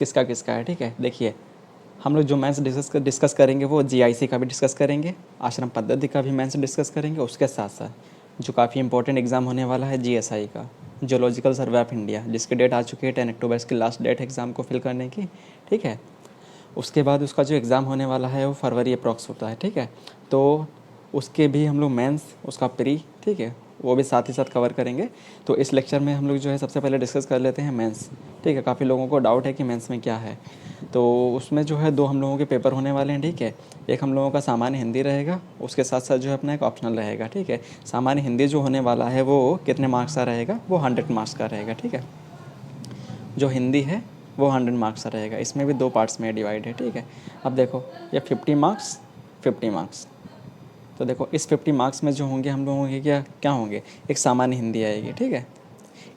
किसका किसका है, ठीक है। देखिए हम लोग जो मैथ्स डिस्कस करेंगे वो जीआईसी का भी डिस्कस करेंगे, आश्रम पद्धति का भी मैथ्स डिस्कस करेंगे। उसके साथ साथ जो काफ़ी इंपॉर्टेंट एग्ज़ाम होने वाला है जीएसआई का, जियोलॉजिकल सर्वे ऑफ इंडिया, जिसकी डेट आ चुकी है 10 अक्टूबर, इसकी लास्ट डेट एग्ज़ाम को फिल करने की, ठीक है। उसके बाद उसका जो एग्ज़ाम होने वाला है वो फरवरी अप्रॉक्स होता है, ठीक है। तो उसके भी हम लोग मेंस, उसका प्री, ठीक है, वो भी साथ ही साथ कवर करेंगे। तो इस लेक्चर में हम लोग जो है सबसे पहले डिस्कस कर लेते हैं मेंस, ठीक है। काफ़ी लोगों को डाउट है कि मेंस में क्या है। तो उसमें जो है 2 हम लोगों के पेपर होने वाले हैं, ठीक है। एक हम लोगों का सामान्य हिंदी रहेगा, उसके साथ साथ जो है अपना एक ऑप्शनल रहेगा, ठीक है। सामान्य हिंदी जो होने वाला है वो कितने मार्क्स का रहेगा, वो 100 मार्क्स का रहेगा, ठीक है। जो हिंदी है वो 100 मार्क्स का रहेगा। इसमें भी 2 पार्ट्स में डिवाइड है, ठीक है। अब देखो ये 50 मार्क्स, 50 मार्क्स। तो देखो इस 50 मार्क्स में जो होंगे हम लोगों के क्या क्या होंगे, एक सामान्य हिंदी आएगी, ठीक है।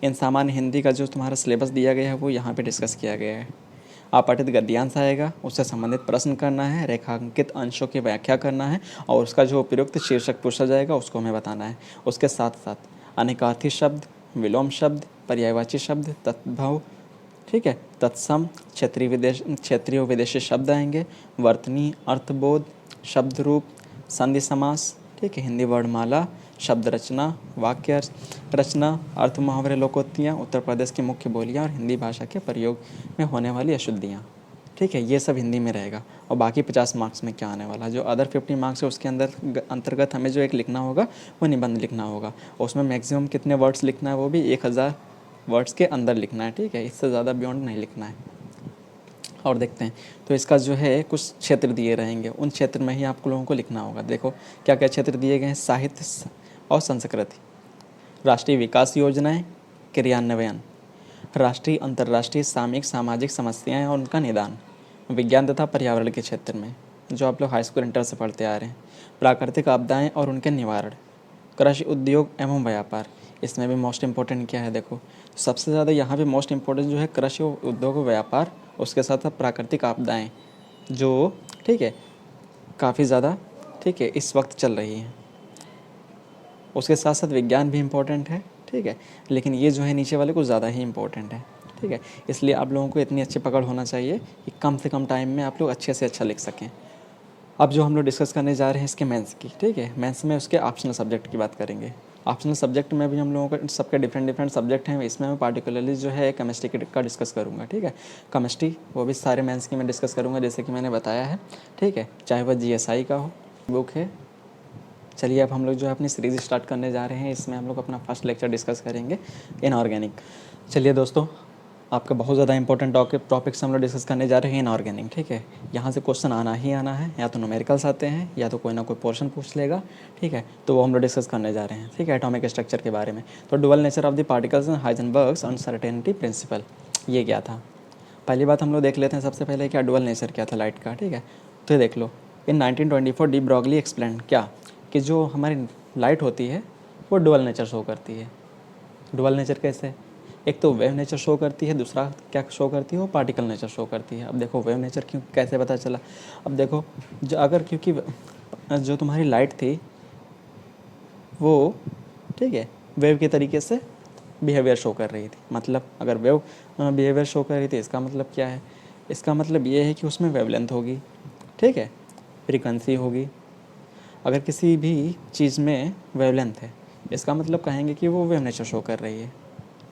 इन सामान्य हिंदी का जो तुम्हारा सिलेबस दिया गया है वो यहाँ पे डिस्कस किया गया है। अपठित गद्यांश आएगा, उससे संबंधित प्रश्न करना है, रेखांकित अंशों की व्याख्या करना है और उसका जो उपयुक्त शीर्षक पूछा जाएगा उसको हमें बताना है। उसके साथ साथ अनेकार्थी शब्द, विलोम शब्द, पर्यायवाची शब्द, तद्भव, ठीक है, तत्सम, क्षेत्रीय विदेशी शब्द आएंगे, वर्तनी, अर्थबोध, शब्द रूप, संधि समास, ठीक है, हिंदी वर्णमाला, शब्द रचना, वाक्य रचना, अर्थ मुहावरे, लोकोक्तियाँ, उत्तर प्रदेश की मुख्य बोलियाँ और हिंदी भाषा के प्रयोग में होने वाली अशुद्धियाँ, ठीक है। ये सब हिंदी में रहेगा। और बाकी 50 मार्क्स में क्या आने वाला है, जो अदर 50 मार्क्स है उसके अंतर्गत हमें जो एक लिखना होगा वो निबंध लिखना होगा। उसमें मैक्सिमम कितने वर्ड्स लिखना है, वो भी 1000 वर्ड्स के अंदर लिखना है, ठीक है। इससे ज़्यादा बियॉन्ड नहीं लिखना है। और देखते हैं तो इसका जो है कुछ क्षेत्र दिए रहेंगे, उन क्षेत्र में ही आपको लोगों को लिखना होगा। देखो क्या क्या क्षेत्र दिए गए हैं, साहित्य और संस्कृति, राष्ट्रीय विकास योजनाएं, क्रियान्वयन, राष्ट्रीय अंतर्राष्ट्रीय सामयिक सामाजिक समस्याएं और उनका निदान, विज्ञान तथा पर्यावरण के क्षेत्र में जो आप लोग हाई स्कूल इंटर से पढ़ते आ रहे हैं, प्राकृतिक आपदाएं और उनके निवारण, कृषि उद्योग एवं व्यापार। इसमें भी मोस्ट इम्पोर्टेंट क्या है, देखो सबसे ज़्यादा यहाँ पे मोस्ट इम्पोर्टेंट जो है कृषि उद्योग व्यापार, उसके साथ साथ प्राकृतिक आपदाएं जो, ठीक है, काफ़ी ज़्यादा, ठीक है, इस वक्त चल रही हैं। उसके साथ साथ विज्ञान भी इम्पोर्टेंट है, ठीक है, लेकिन ये जो है नीचे वाले कुछ ज़्यादा ही इम्पोर्टेंट है, ठीक है। इसलिए आप लोगों को इतनी अच्छी पकड़ होना चाहिए कि कम से कम टाइम में आप लोग अच्छे से अच्छा लिख सकें। अब जो हम लोग डिस्कस करने जा रहे हैं इसके मेंस की, ठीक है, मेंस में उसके ऑप्शनल सब्जेक्ट की बात करेंगे। ऑप्शनल सब्जेक्ट में भी हम लोगों को सबके डिफरेंट डिफरेंट सब्जेक्ट हैं, इसमें मैं पार्टिकुलरली जो है केमिस्ट्री का डिस्कस करूँगा, ठीक है। केमिस्ट्री वो भी सारे मेंस की मैं डिस्कस करूँगा जैसे कि मैंने बताया है, ठीक है, चाहे वह जीएसआई का हो, बुक है। चलिए अब हम लोग जो है अपनी सीरीज़ स्टार्ट करने जा रहे हैं। इसमें हम लोग अपना फर्स्ट लेक्चर डिस्कस करेंगे इनऑर्गेनिक। चलिए दोस्तों, आपका बहुत ज़्यादा इंपॉर्टेंट टॉपिक्स हम लोग डिस्कस करने जा रहे हैं इनऑर्गेनिक, ठीक है। यहाँ से क्वेश्चन आना ही आना है, या तो न्यूमेरिकल्स आते हैं या तो कोई ना कोई पोर्शन पूछ लेगा, ठीक है। तो वो हम लोग डिस्कस करने जा रहे हैं, ठीक है, एटॉमिक स्ट्रक्चर के बारे में। तो dual nature of the particles and Heisenberg's uncertainty principle, ये क्या था। पहली बात हम लोग देख लेते हैं सबसे पहले क्या डुअल नेचर क्या था लाइट का, ठीक है। तो ये देख लो, इन 1924 डी ब्रॉगली एक्सप्लेन क्या, कि जो हमारी लाइट होती है वो डुअल नेचर शो करती है। डुअल नेचर कैसे, एक तो वेव नेचर शो करती है, दूसरा क्या शो करती है, वो पार्टिकल नेचर शो करती है। अब देखो वेव नेचर क्यों कैसे पता चला, अब देखो जो अगर क्योंकि जो तुम्हारी लाइट थी वो, ठीक है, वेव के तरीके से बिहेवियर शो कर रही थी। मतलब अगर वेव बिहेवियर शो कर रही थी इसका मतलब क्या है, इसका मतलब ये है कि उसमें वेवलेंथ होगी, ठीक है, फ्रीक्वेंसी होगी। अगर किसी भी चीज़ में वेवलेंथ है इसका मतलब कहेंगे कि वो वेव नेचर शो कर रही है,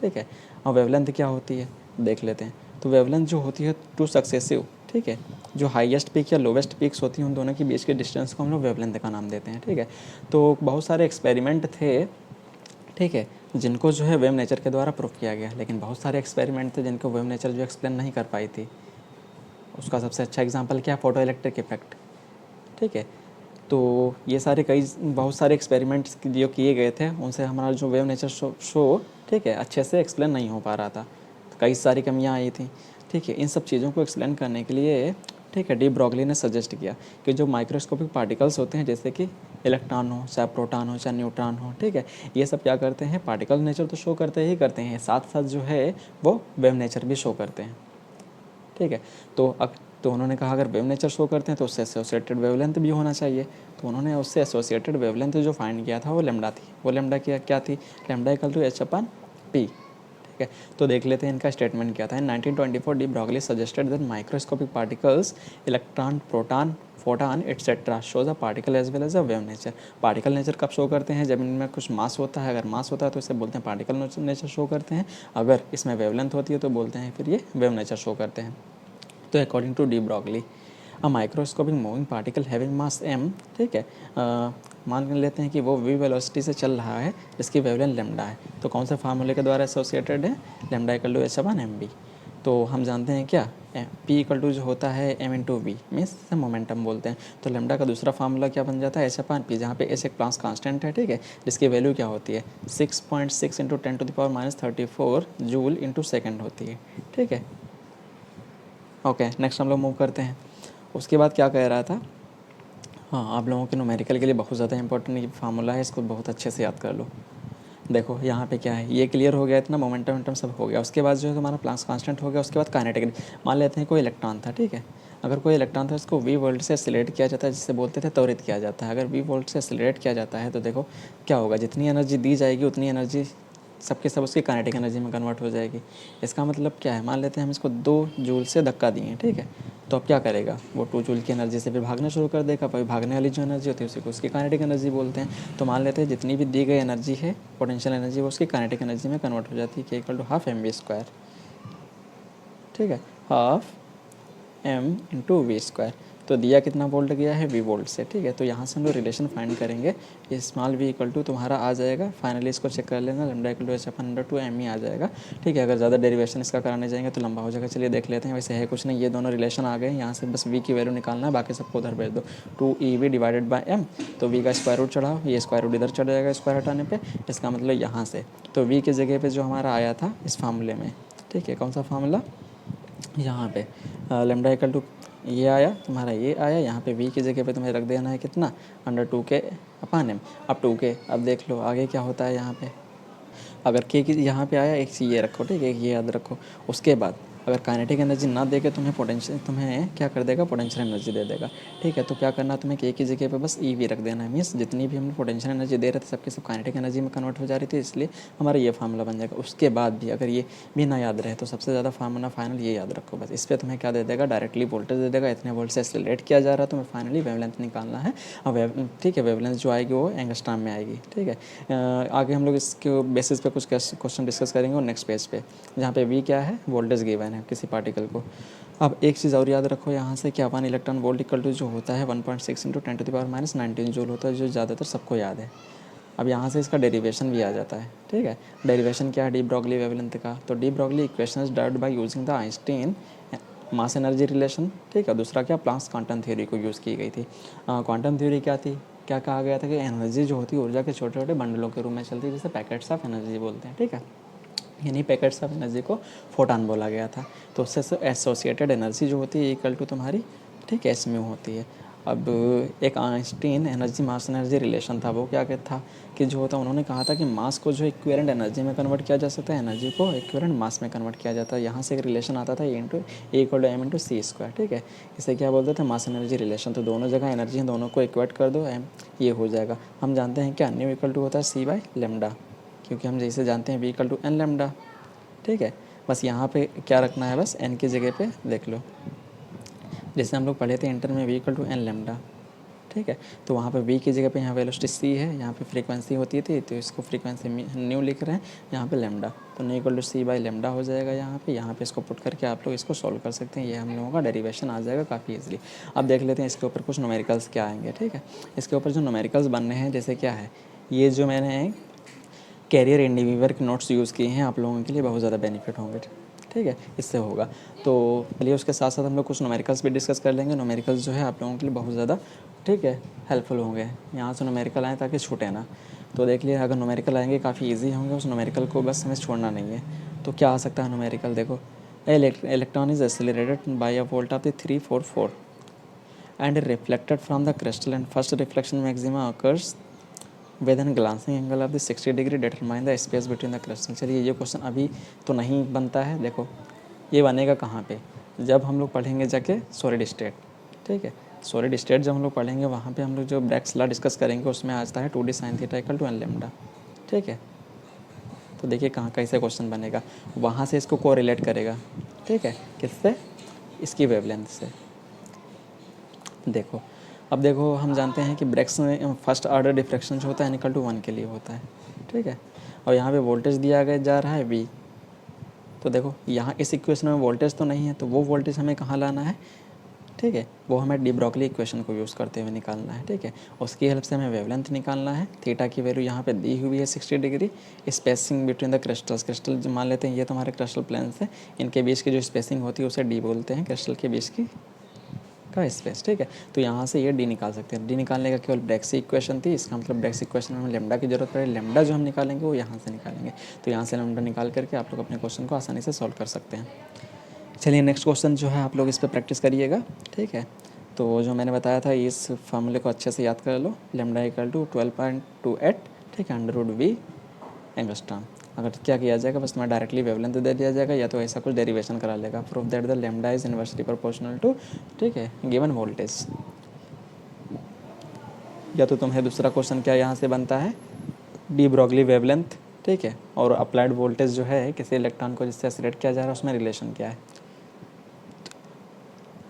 ठीक है। और वेवलेंथ क्या होती है देख लेते हैं। तो वेवलेंथ जो होती है टू सक्सेसिव, ठीक है, जो हाईएस्ट पीक या लोवेस्ट पीक्स होती हैं उन दोनों के बीच के डिस्टेंस को हम लोग वेवलेंथ का नाम देते हैं, ठीक है। तो बहुत सारे एक्सपेरिमेंट थे, ठीक है, जिनको जो है वेव नेचर के द्वारा प्रूफ किया गया, लेकिन बहुत सारे एक्सपेरिमेंट थे जिनको वेव नेचर जो एक्सप्लेन नहीं कर पाई थी। उसका सबसे अच्छा एग्जांपल क्या, फोटो इलेक्ट्रिक इफेक्ट, ठीक है। तो ये सारे बहुत सारे एक्सपेरिमेंट्स जो किए गए थे उनसे हमारा जो वेव नेचर शो, ठीक है, अच्छे से एक्सप्लेन नहीं हो पा रहा था, कई सारी कमियां आई थी, ठीक है। इन सब चीज़ों को एक्सप्लेन करने के लिए, ठीक है, डी ब्रॉगली ने सजेस्ट किया कि जो माइक्रोस्कोपिक पार्टिकल्स होते हैं जैसे कि इलेक्ट्रॉन हो, चाहे प्रोटॉन हो, चाहे न्यूट्रॉन हो, ठीक है, ये सब क्या करते हैं, पार्टिकल नेचर तो शो करते ही करते हैं, साथ साथ जो है वो वेव नेचर भी शो करते हैं, ठीक है। तो उन्होंने कहा अगर वेव नेचर शो करते हैं तो उससे एसोसिएटेड वेवलेंथ भी होना चाहिए। तो उन्होंने उससे एसोसिएटेड वेवलेंथ जो फाइंड किया था वो लेमडा थी। वो लेमडा क्या थी, लेमडा इक्वल टू h/p, ठीक है, तो देख लेते हैं इनका स्टेटमेंट क्या था। In 1924 de Broglie suggested that microscopic particles electron, proton, photon et cetera shows a particle as well as a wave nature. Particle nature कब शो करते हैं? जब इनमें कुछ मास होता है। अगर मास होता है तो इसे बोलते हैं पार्टिकल नेचर शो करते हैं। अगर इसमें वेवलेंथ होती है तो बोलते हैं फिर ये वेव नेचर शो करते हैं। तो according to de Broglie a microscopic moving particle having mass m, ठीक है, मान लेते हैं कि वो v वेलोसिटी से चल रहा है जिसकी वेवलेंथ लेमडा है। तो कौन से फार्मूले के द्वारा एसोसिएटेड है? Lambda equal to h/mv। तो हम जानते हैं क्या, p इक्वल टू जो होता है m into v, means momentum बोलते हैं। तो लेमडा का दूसरा फार्मूला क्या बन जाता है? h/p, जहाँ पे h एक प्लांक्स कांस्टेंट है, ठीक है, जिसकी वैल्यू क्या होती है 6.6 इंटू 10⁻⁻34 जूल इंटू सेकेंड होती है, ठीक है। ओके, नेक्स्ट हम लोग मूव करते हैं। उसके बाद क्या कह रहा था, हाँ, आप लोगों के न्यूमेरिकल के लिए बहुत ज़्यादा इंपॉर्टेंट ये फार्मूला है, इसको बहुत अच्छे से याद कर लो। देखो यहाँ पे क्या है, ये क्लियर हो गया, इतना मोमेंटम वेंटम सब हो गया। उसके बाद जो है तुम्हारा प्लांक्स कांस्टेंट हो गया। उसके बाद काइनेटिक, मान लेते हैं कोई इलेक्ट्रॉन था, ठीक है, अगर कोई इलेक्ट्रॉन था उसको वी वोल्ट से एक्सीलरेट किया जाता है, जिससे बोलते थे त्वरित किया जाता है। अगर वी वोल्ट से एक्सीलरेट किया जाता है तो देखो क्या होगा, जितनी एनर्जी दी जाएगी उतनी एनर्जी सबके सब उसकी काइनेटिक एनर्जी में कन्वर्ट हो जाएगी। इसका मतलब क्या है, मान लेते हैं हम इसको 2 जूल से धक्का दिए, ठीक है, तो अब क्या करेगा, वो 2 जूल की एनर्जी से फिर भागना शुरू कर देगा। फिर भागने वाली जो एनर्जी होती है उसी को उसकी काइनेटिक एनर्जी बोलते हैं। तो मान लेते हैं जितनी भी दी गई एनर्जी है, पोटेंशियल एनर्जी, वो उसकी काइनेटिक एनर्जी में कन्वर्ट हो जाती है, कि इक्वल टू हाफ mv², ठीक है, half m into v square. तो दिया कितना वोल्ट गया है, वी वोल्ट से, ठीक है। तो यहाँ से हम लोग रिलेशन फाइंड करेंगे। ये स्मॉल v इक्वल टू तुम्हारा आ जाएगा, फाइनली इसको चेक कर लेना, lambda equal to h/2 m ही आ जाएगा, ठीक है। अगर ज़्यादा डेरिवेशन इसका कराने जाएंगे तो लंबा हो जाएगा। चलिए देख लेते हैं, वैसे है कुछ नहीं, ये दोनों रिलेशन आ गए। यहाँ से बस v की वैल्यू निकालना है, बाकी सबको उधर भेज दो। 2ev डिवाइडेड बाई m, तो v का स्क्वायर रूट चढ़ाओ, ये स्क्वायर रूट इधर चढ़ जाएगा स्क्वायर हटाने पर। इसका मतलब यहाँ से तो v की जगह पर जो हमारा आया था इस फार्मूले में, ठीक है, कौन सा फार्मूला, यहाँ पे लैम्डा इक्वल टू ये आया तुम्हारा, ये आया, यहाँ पे v की जगह पे तुम्हें रख देना है कितना, √2k/m। अब 2k, अब देख लो आगे क्या होता है। यहाँ पे अगर k की यहाँ पे आया, एक ये रखो, ठीक है, एक ये याद रखो। उसके बाद अगर काइनेटिक एनर्जी ना दे के तुम्हें क्या कर देगा, पोटेंशियल एनर्जी दे देगा, ठीक है। तो क्या करना, तुम्हें k की जगह पे बस ev रख देना है। मीन्स जितनी भी हमने पोटेंशियल एनर्जी दे रहे थे सबके सब काइनेटिक एनर्जी में कन्वर्ट हो जा रही थी, इसलिए हमारा ये फार्मूला बन जाएगा। उसके बाद भी अगर ये भी ना याद रहे तो सबसे ज़्यादा फार्मूला फाइनल ये याद रखो बस। इस पर तुम्हें क्या दे देगा, डायरेक्टली वोल्टेज दे देगा, इतने वोल्ट से एक्सीलरेट किया जा रहा है, तुम्हें फाइनली वेवलेंथ निकालना है। और ठीक है, वेवलेंथ जो आएगी वो एंगस्ट्रॉम में आएगी, ठीक है। आगे हम लोग इसके बेसिस पे कुछ क्वेश्चन डिस्कस करेंगे और नेक्स्ट पेज पे, जहाँ पे v क्या है, वोल्टेज गिवन है किसी पार्टिकल को। अब एक चीज़ और याद रखो यहाँ से, क्या 1 इलेक्ट्रॉन वोल्ट इक्वल टू जो होता है 1.6 इंटू 10⁻⁻19 जूल होता है, जो ज़्यादातर सबको याद है। अब यहाँ से इसका डेरिवेशन भी आ जाता है, ठीक है। डेरिवेशन क्या है, डी ब्रॉगली वेवलेंथ का। तो de Broglie equation is derived by using the Einstein mass energy relation, ठीक है। दूसरा क्या, प्लांक्स क्वांटम थ्योरी को यूज़ की गई थी। क्वांटम थ्योरी क्या थी, क्या कहा गया था कि एनर्जी जो होती है ऊर्जा के छोटे छोटे बंडलों के रूप में चलती है, जिसे पैकेट्स ऑफ एनर्जी बोलते हैं, ठीक है। यानी पैकेट्स ऑफ एनर्जी को फोटान बोला गया था। तो उससे एसोसिएटेड एनर्जी जो होती है इक्वल टू तुम्हारी, ठीक है, एसम्यू होती है। अब एक Einstein energy mass energy relation था, वो क्या कहता था कि जो होता, उन्होंने कहा था कि मास को जो इक्विवेलेंट एनर्जी में कन्वर्ट किया जा सकता है, एनर्जी को इक्विवेलेंट मास में कन्वर्ट किया जाता है। यहाँ से एक रिलेशन आता था E=m/c², ठीक है। इसे क्या बोलते थे, मास एनर्जी रिलेशन। तो दोनों जगह एनर्जी है, दोनों को इक्वेट कर दो, m ये हो जाएगा। हम जानते हैं क्या, न्यू इक्वल टू होता है c/λ, क्योंकि हम जैसे जानते हैं v equal to n lambda, ठीक है। बस यहाँ पे क्या रखना है, बस n की जगह पे देख लो, जैसे हम लोग पढ़े थे इंटर में v equal to n lambda, ठीक है। तो वहाँ पे v की जगह पे यहाँ वेलोसिटी c है, यहाँ पे फ्रीक्वेंसी होती थी तो इसको फ्रीक्वेंसी न्यू लिख रहे हैं, यहाँ पे लैम्डा, तो न्यू इक्वल टू c/λ हो जाएगा यहाँ पे इसको पुट करके आप लोग इसको सॉल्व कर सकते हैं। ये हम लोगों का डेरिवेशन आ जाएगा काफ़ी ईजिली। अब देख लेते हैं इसके ऊपर कुछ न्यूमेरिकल्स क्या आएंगे, ठीक है। इसके ऊपर जो न्यूमेरिकल्स बनने हैं, जैसे क्या है, ये जो मैंने कैरियर इंडिवीवर के नोट्स यूज़ किए हैं, आप लोगों के लिए बहुत ज़्यादा बेनिफिट होंगे, ठीक है, इससे होगा। तो चलिए उसके साथ साथ हम लोग कुछ न्यूमेरिकल्स भी डिस्कस कर लेंगे। न्यूमेरिकल्स जो है आप लोगों के लिए बहुत ज़्यादा, ठीक है, हेल्पफुल होंगे। यहाँ से न्यूमेरिकल आएँ ताकि छूटे ना। तो देख लिए, अगर न्यूमेरिकल आएंगे काफ़ी ईजी होंगे, उस न्यूमेरिकल को बस हमें छोड़ना नहीं है। तो क्या आ सकता है न्यूमेरिकल, देखो, electron is accelerated by a volt of the 344 and reflected from the crystal and first reflection maxima occurs with an glancing angle of the 60 degree determine the space between the crystal. चलिए ये question अभी तो नहीं बनता है, देखो ये बनेगा कहाँ पे, जब हम लोग पढ़ेंगे जाके सॉलिड स्टेट, ठीक है। सॉलिड स्टेट जब हम लोग पढ़ेंगे वहाँ पे हम लोग जो ब्रैग्स लॉ डिस्कस करेंगे उसमें आता है 2d sin theta equal to n lambda, ठीक है। तो देखिए कहाँ कैसे क्वेश्चन बनेगा, वहाँ से इसको कोरिलेट करेगा, ठीक है, किससे, इसकी वेवलेंथ से। देखो अब देखो हम जानते हैं कि ब्रेक्स में फर्स्ट ऑर्डर डिफ्रैक्शन जो होता है n = 1 के लिए होता है, ठीक है, और यहाँ पे वोल्टेज दिया गया जा रहा है V। तो देखो यहाँ इस इक्वेशन में वोल्टेज तो नहीं है, तो वो वोल्टेज हमें कहाँ लाना है, ठीक है, वो हमें डी ब्रोगली इक्वेशन को यूज़ करते हुए निकालना है, ठीक है। उसकी हेल्प से हमें वेवलेंथ निकालना है। थीटा की वैल्यू यहाँ पे दी हुई है 60 degree. Spacing between the crystals, crystal जो मान लेते हैं ये तुम्हारे क्रिस्टल प्लेन्स है, इनके बीच की जो स्पेसिंग होती है उसे डी बोलते हैं, क्रिस्टल के बीच की का स्पेस, ठीक है। तो यहाँ से ये डी निकाल सकते हैं। डी निकालने का केवल ब्रेक्स इक्वेशन थी, इसका मतलब ब्रेक्स इक्वेशन में हमें लेमडा की जरूरत पड़े। लेमडा जो हम निकालेंगे वो यहाँ से निकालेंगे, तो यहाँ से लेमडा निकाल करके आप लोग अपने क्वेश्चन को आसानी से सॉल्व कर सकते हैं। चलिए नेक्स्ट क्वेश्चन जो है आप लोग इस पर प्रैक्टिस करिएगा, ठीक है। तो जो मैंने बताया था इस फार्मूले को अच्छे से याद कर लो, लेमडा = 12.28, ठीक है, √V एंगस्ट्रॉम। अगर क्या किया जाएगा, बस तुम्हें डायरेक्टली वेवलेंथ दे दिया जाएगा या तो ऐसा कुछ डेरिवेशन करा लेगा, proof that the lambda is inversely proportional to, ठीक है, गिवन वोल्टेज। या तो तुम्हें दूसरा क्वेश्चन क्या यहाँ से बनता है, डी ब्रोगली वेवलेंथ, ठीक है, और अप्लाइड वोल्टेज जो है किसी इलेक्ट्रॉन को जिससे एक्सीलरेट किया जा रहा है उसमें रिलेशन क्या है।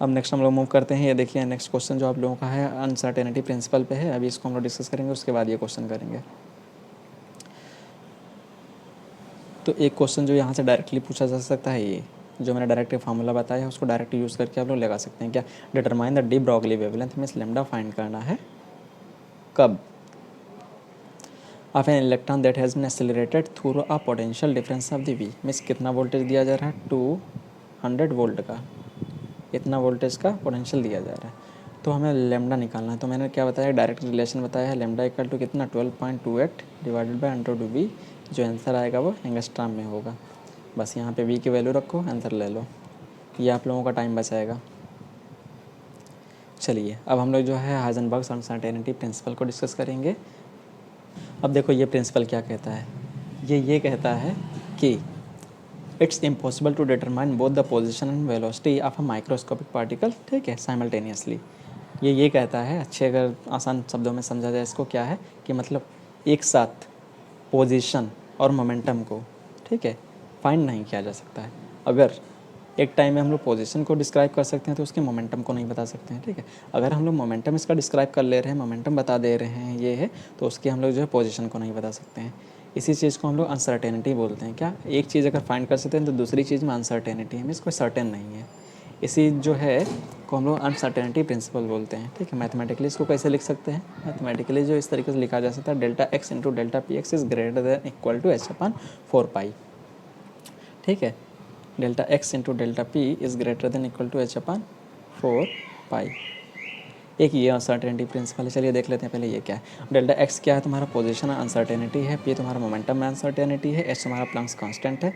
अब नेक्स्ट हम लोग मूव करते हैं। ये देखिए नेक्स्ट क्वेश्चन जो आप लोगों का है अनसर्टेनिटी प्रिंसिपल पे है। अभी इसको हम लोग डिस्कस करेंगे, उसके बाद ये क्वेश्चन करेंगे। तो एक क्वेश्चन जो यहाँ से डायरेक्टली पूछा जा सकता है, ये जो मैंने डायरेक्ट फार्मूला बताया है उसको डायरेक्ट यूज़ करके आप लोग लगा सकते हैं। क्या, determine the de Broglie wavelength, means lambda find करना है कब, of an electron that has been accelerated through a potential difference of the v, means कितना वोल्टेज दिया जा रहा है, 200 वोल्ट का, इतना वोल्टेज का पोटेंशियल दिया जा रहा है। तो हमें लेमडा निकालना है। तो मैंने क्या बताया, डायरेक्ट रिलेशन बताया है, लेमडा = कितना, 12.28 डिवाइडेड बाई √V। जो आंसर आएगा वो एंगस्ट्रॉम में होगा। बस यहाँ पे V की वैल्यू रखो, आंसर ले लो, ये आप लोगों का टाइम बचाएगा। चलिए अब हम लोग जो है हाइजेनबर्ग्स अनसर्टेनिटी प्रिंसिपल को डिस्कस करेंगे। अब देखो ये प्रिंसिपल क्या कहता है, ये कहता है कि it's impossible to determine both the position and velocity of a microscopic particle, ठीक है, साइमल्टेनियसली। ये कहता है, अच्छे अगर आसान शब्दों में समझा जाए इसको, क्या है कि मतलब एक साथ पोजीशन और मोमेंटम को, ठीक है, फाइंड नहीं किया जा सकता है। अगर एक टाइम में हम लोग पोजीशन को डिस्क्राइब कर सकते हैं तो उसके मोमेंटम को नहीं बता सकते हैं, ठीक है। अगर हम लोग मोमेंटम इसका डिस्क्राइब कर ले रहे हैं, मोमेंटम बता दे रहे हैं ये है, तो उसकी हम लोग जो है पोजीशन को नहीं बता सकते हैं। इसी चीज़ को हम लोग अनसर्टेनिटी बोलते हैं। क्या, एक चीज़ अगर फाइंड कर सकते हैं तो दूसरी चीज़ में अनसर्टेनिटी है, मीन्स कोई सर्टेन नहीं है। इसी जो है को हम लोग अनसर्टेनिटी प्रिंसिपल बोलते हैं, ठीक है। मैथमेटिकली इसको कैसे लिख सकते हैं, मैथमेटिकली जो इस तरीके से लिखा जा सकता है, delta x × delta px is greater than equal to h/4π, ठीक है। Delta x × delta p is greater than equal to h/4π। एक ये अनसर्टेनिटी प्रिंसिपल है। चलिए देख लेते हैं पहले ये क्या है। डेल्टा x क्या है, तुम्हारा पोजीशन अनसर्टेनिटी है, p तुम्हारा मोमेंटम में अनसर्टेनिटी है, h तुम्हारा प्लैंक्स कांस्टेंट है।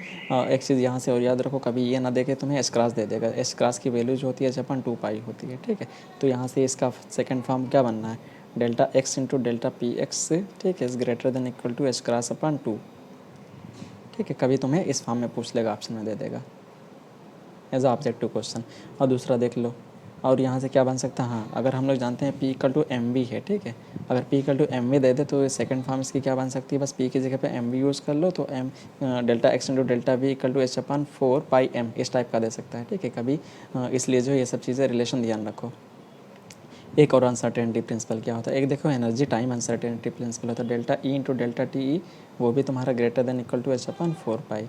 एक चीज़ यहाँ से और याद रखो, कभी ये ना देखे तुम्हें h क्रॉस दे देगा, h क्रॉस की वैल्यू जो होती है h/2π होती है, ठीक है। तो यहाँ से इसका सेकेंड फॉर्म क्या बनना है, डेल्टा x × डेल्टा px, ठीक है, is greater than equal to h cross, ठीक है। कभी तुम्हें इस फॉर्म में पूछ लेगा, ऑप्शन में दे देगा एज ऑब्जेक्टिव क्वेश्चन। और दूसरा देख लो, और यहाँ से क्या बन सकता है, हाँ, अगर हम लोग जानते हैं P = mv है, ठीक है, अगर P = mv दे दे तो सेकंड फॉर्म इसकी क्या बन सकती है, बस P की जगह पे mv यूज़ कर लो, तो delta x × delta v = h/4πm इस टाइप का दे सकता है, ठीक है। कभी इसलिए जो ये सब चीज़ें रिलेशन ध्यान रखो। एक और अनसर्टेनिटी प्रिंसिपल क्या होता है, एक देखो एनर्जी टाइम अनसर्टेनिटी प्रिंसिपल होता है, डेल्टा E × डेल्टा TE, वो भी तुम्हारा greater than equal to h/4π।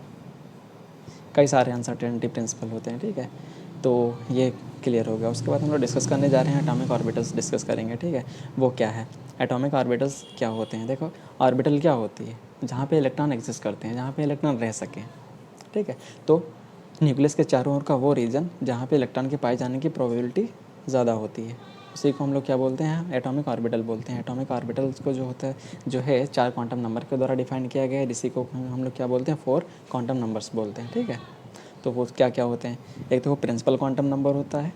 कई सारे अनसर्टेनिटी प्रिंसिपल होते हैं, ठीक है। तो ये क्लियर हो गया। उसके बाद हम लोग डिस्कस करने जा रहे हैं एटॉमिक ऑर्बिटल्स डिस्कस करेंगे, ठीक है। वो क्या है, एटॉमिक ऑर्बिटल्स क्या होते हैं। देखो ऑर्बिटल क्या होती है, जहाँ पे इलेक्ट्रॉन एग्जिस्ट करते हैं, जहाँ पे इलेक्ट्रॉन रह सकें, ठीक है। तो न्यूक्लियस के चारों ओर का वो रीजन जहाँ पे इलेक्ट्रॉन के पाए जाने की प्रोबेबिलिटी ज़्यादा होती है, उसी को हम लोग क्या बोलते हैं, एटॉमिक ऑर्बिटल बोलते हैं। एटॉमिक ऑर्बिटल्स को जो होता है, जो है 4 क्वांटम नंबर के द्वारा डिफाइन किया गया है, इसी को हम लोग क्या बोलते हैं, 4 क्वांटम नंबर्स बोलते हैं, ठीक है। तो वो क्या क्या होते हैं, एक तो वो प्रिंसिपल क्वांटम नंबर होता है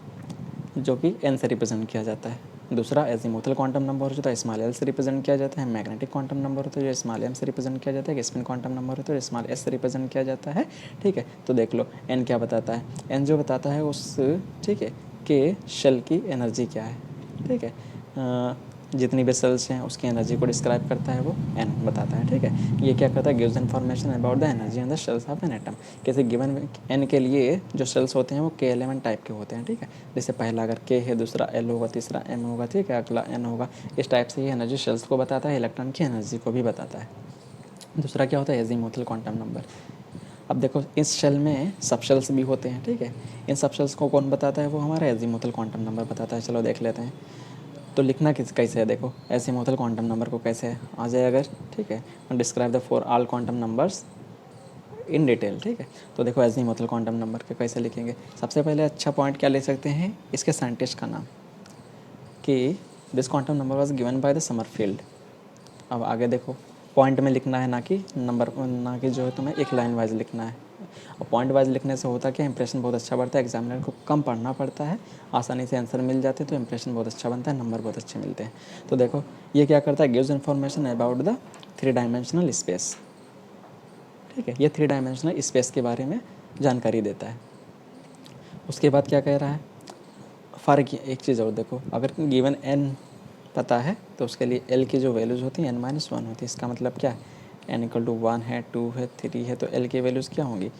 जो कि n से रिप्रेजेंट किया जाता है। दूसरा एजीमुथल क्वांटम नंबर होता है, स्मॉल l से रिप्रेजेंट किया जाता है। मैग्नेटिक क्वांटम नंबर होता है जो स्मॉल m से रिप्रेजेंट किया जाता है। स्पिन क्वांटम नंबर होता है जो स्मॉल s से रिप्रेजेंट किया जाता है, ठीक है। तो देख लो n क्या बताता है, n जो बताता है उस, ठीक है, के शेल की एनर्जी क्या है, ठीक है। जितनी भी सेल्स हैं उसकी एनर्जी को डिस्क्राइब करता है वो एन बताता है, ठीक है। ये क्या करता है, gives information about the energy in the shells of an atom. किसी गिवन एन के लिए जो सेल्स होते हैं वो के एलिमेंट टाइप के होते हैं, ठीक है। जैसे पहला अगर के है, दूसरा एल होगा, तीसरा एम होगा, ठीक है, अगला एन होगा। इस टाइप से ये एनर्जी सेल्स को बताता है, इलेक्ट्रॉन की एनर्जी को भी बताता है। दूसरा क्या होता है, एजीमुथल क्वांटम नंबर। अब देखो इस शेल में सब शेल्स भी होते हैं, ठीक है। इन सब शेल्स को कौन बताता है, वो हमारा एजीमुथल क्वांटम नंबर बताता है। चलो देख लेते हैं। तो लिखना कैसे है, देखो एजीमुथल क्वांटम नंबर को कैसे आ जाए अगर, ठीक है। Describe the for all quantum numbers in detail, ठीक है। तो देखो एजीमुथल क्वांटम नंबर के कैसे लिखेंगे। सबसे पहले अच्छा पॉइंट क्या ले सकते हैं, इसके साइंटिस्ट का नाम, कि this quantum number was given by the Sommerfeld. अब आगे देखो, पॉइंट में लिखना है, ना कि नंबर, ना कि जो है तुम्हें एक लाइन वाइज लिखना है। और पॉइंट वाइज लिखने से होता क्या, इंप्रेशन बहुत अच्छा बढ़ता है, एग्जामिनर को कम पढ़ना पड़ता है, आसानी से आंसर मिल जाते हैं, तो इंप्रेशन बहुत अच्छा बनता है, नंबर बहुत अच्छे मिलते हैं। तो देखो ये क्या करता है, gives information about the 3 dimensional space, ठीक है। ये 3 डायमेंशनल स्पेस के बारे में जानकारी देता है। उसके बाद क्या कह रहा है, फ़र्क एक चीज़ और देखो, अगर गिवन एन पता है तो उसके लिए एल की जो वैल्यूज़ होती हैं n-1 होती है। इसका मतलब क्या है, n इक्वल टू 1 है, 2 है, 3 है, तो एल की वैल्यूज़ क्या होंगी,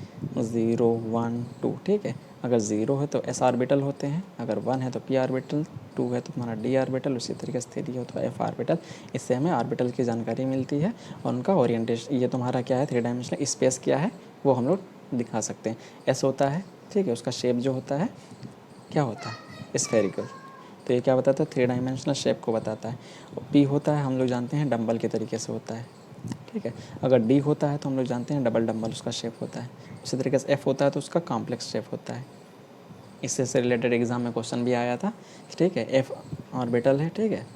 0 1 2, ठीक है। अगर 0 है तो s आर्बिटल होते हैं, अगर 1 है तो p आर्बिटल, 2 है तो तुम्हारा d आर्बिटल, उसी तरीके से 3 हो तो f आर्बिटल। इससे हमें आर्बिटल की जानकारी मिलती है और उनका ओरिएंटेशन, ये तुम्हारा क्या है 3 डायमेंशनल स्पेस क्या है वो हम लोग दिखा सकते हैं। s होता है, ठीक है, उसका शेप जो होता है क्या होता है, स्फेरिकल। तो ये क्या बताता है, 3 डायमेंशनल शेप को बताता है। और पी होता है, हम लोग जानते हैं डंबल के तरीके से होता है, ठीक है। अगर डी होता है तो हम लोग जानते हैं डबल डंबल उसका शेप होता है। उसी तरीके से एफ होता है तो उसका कॉम्प्लेक्स शेप होता है। इससे से रिलेटेड एग्जाम में क्वेश्चन भी आया था, ठीक है। एफ ऑर्बिटल है, ठीक है,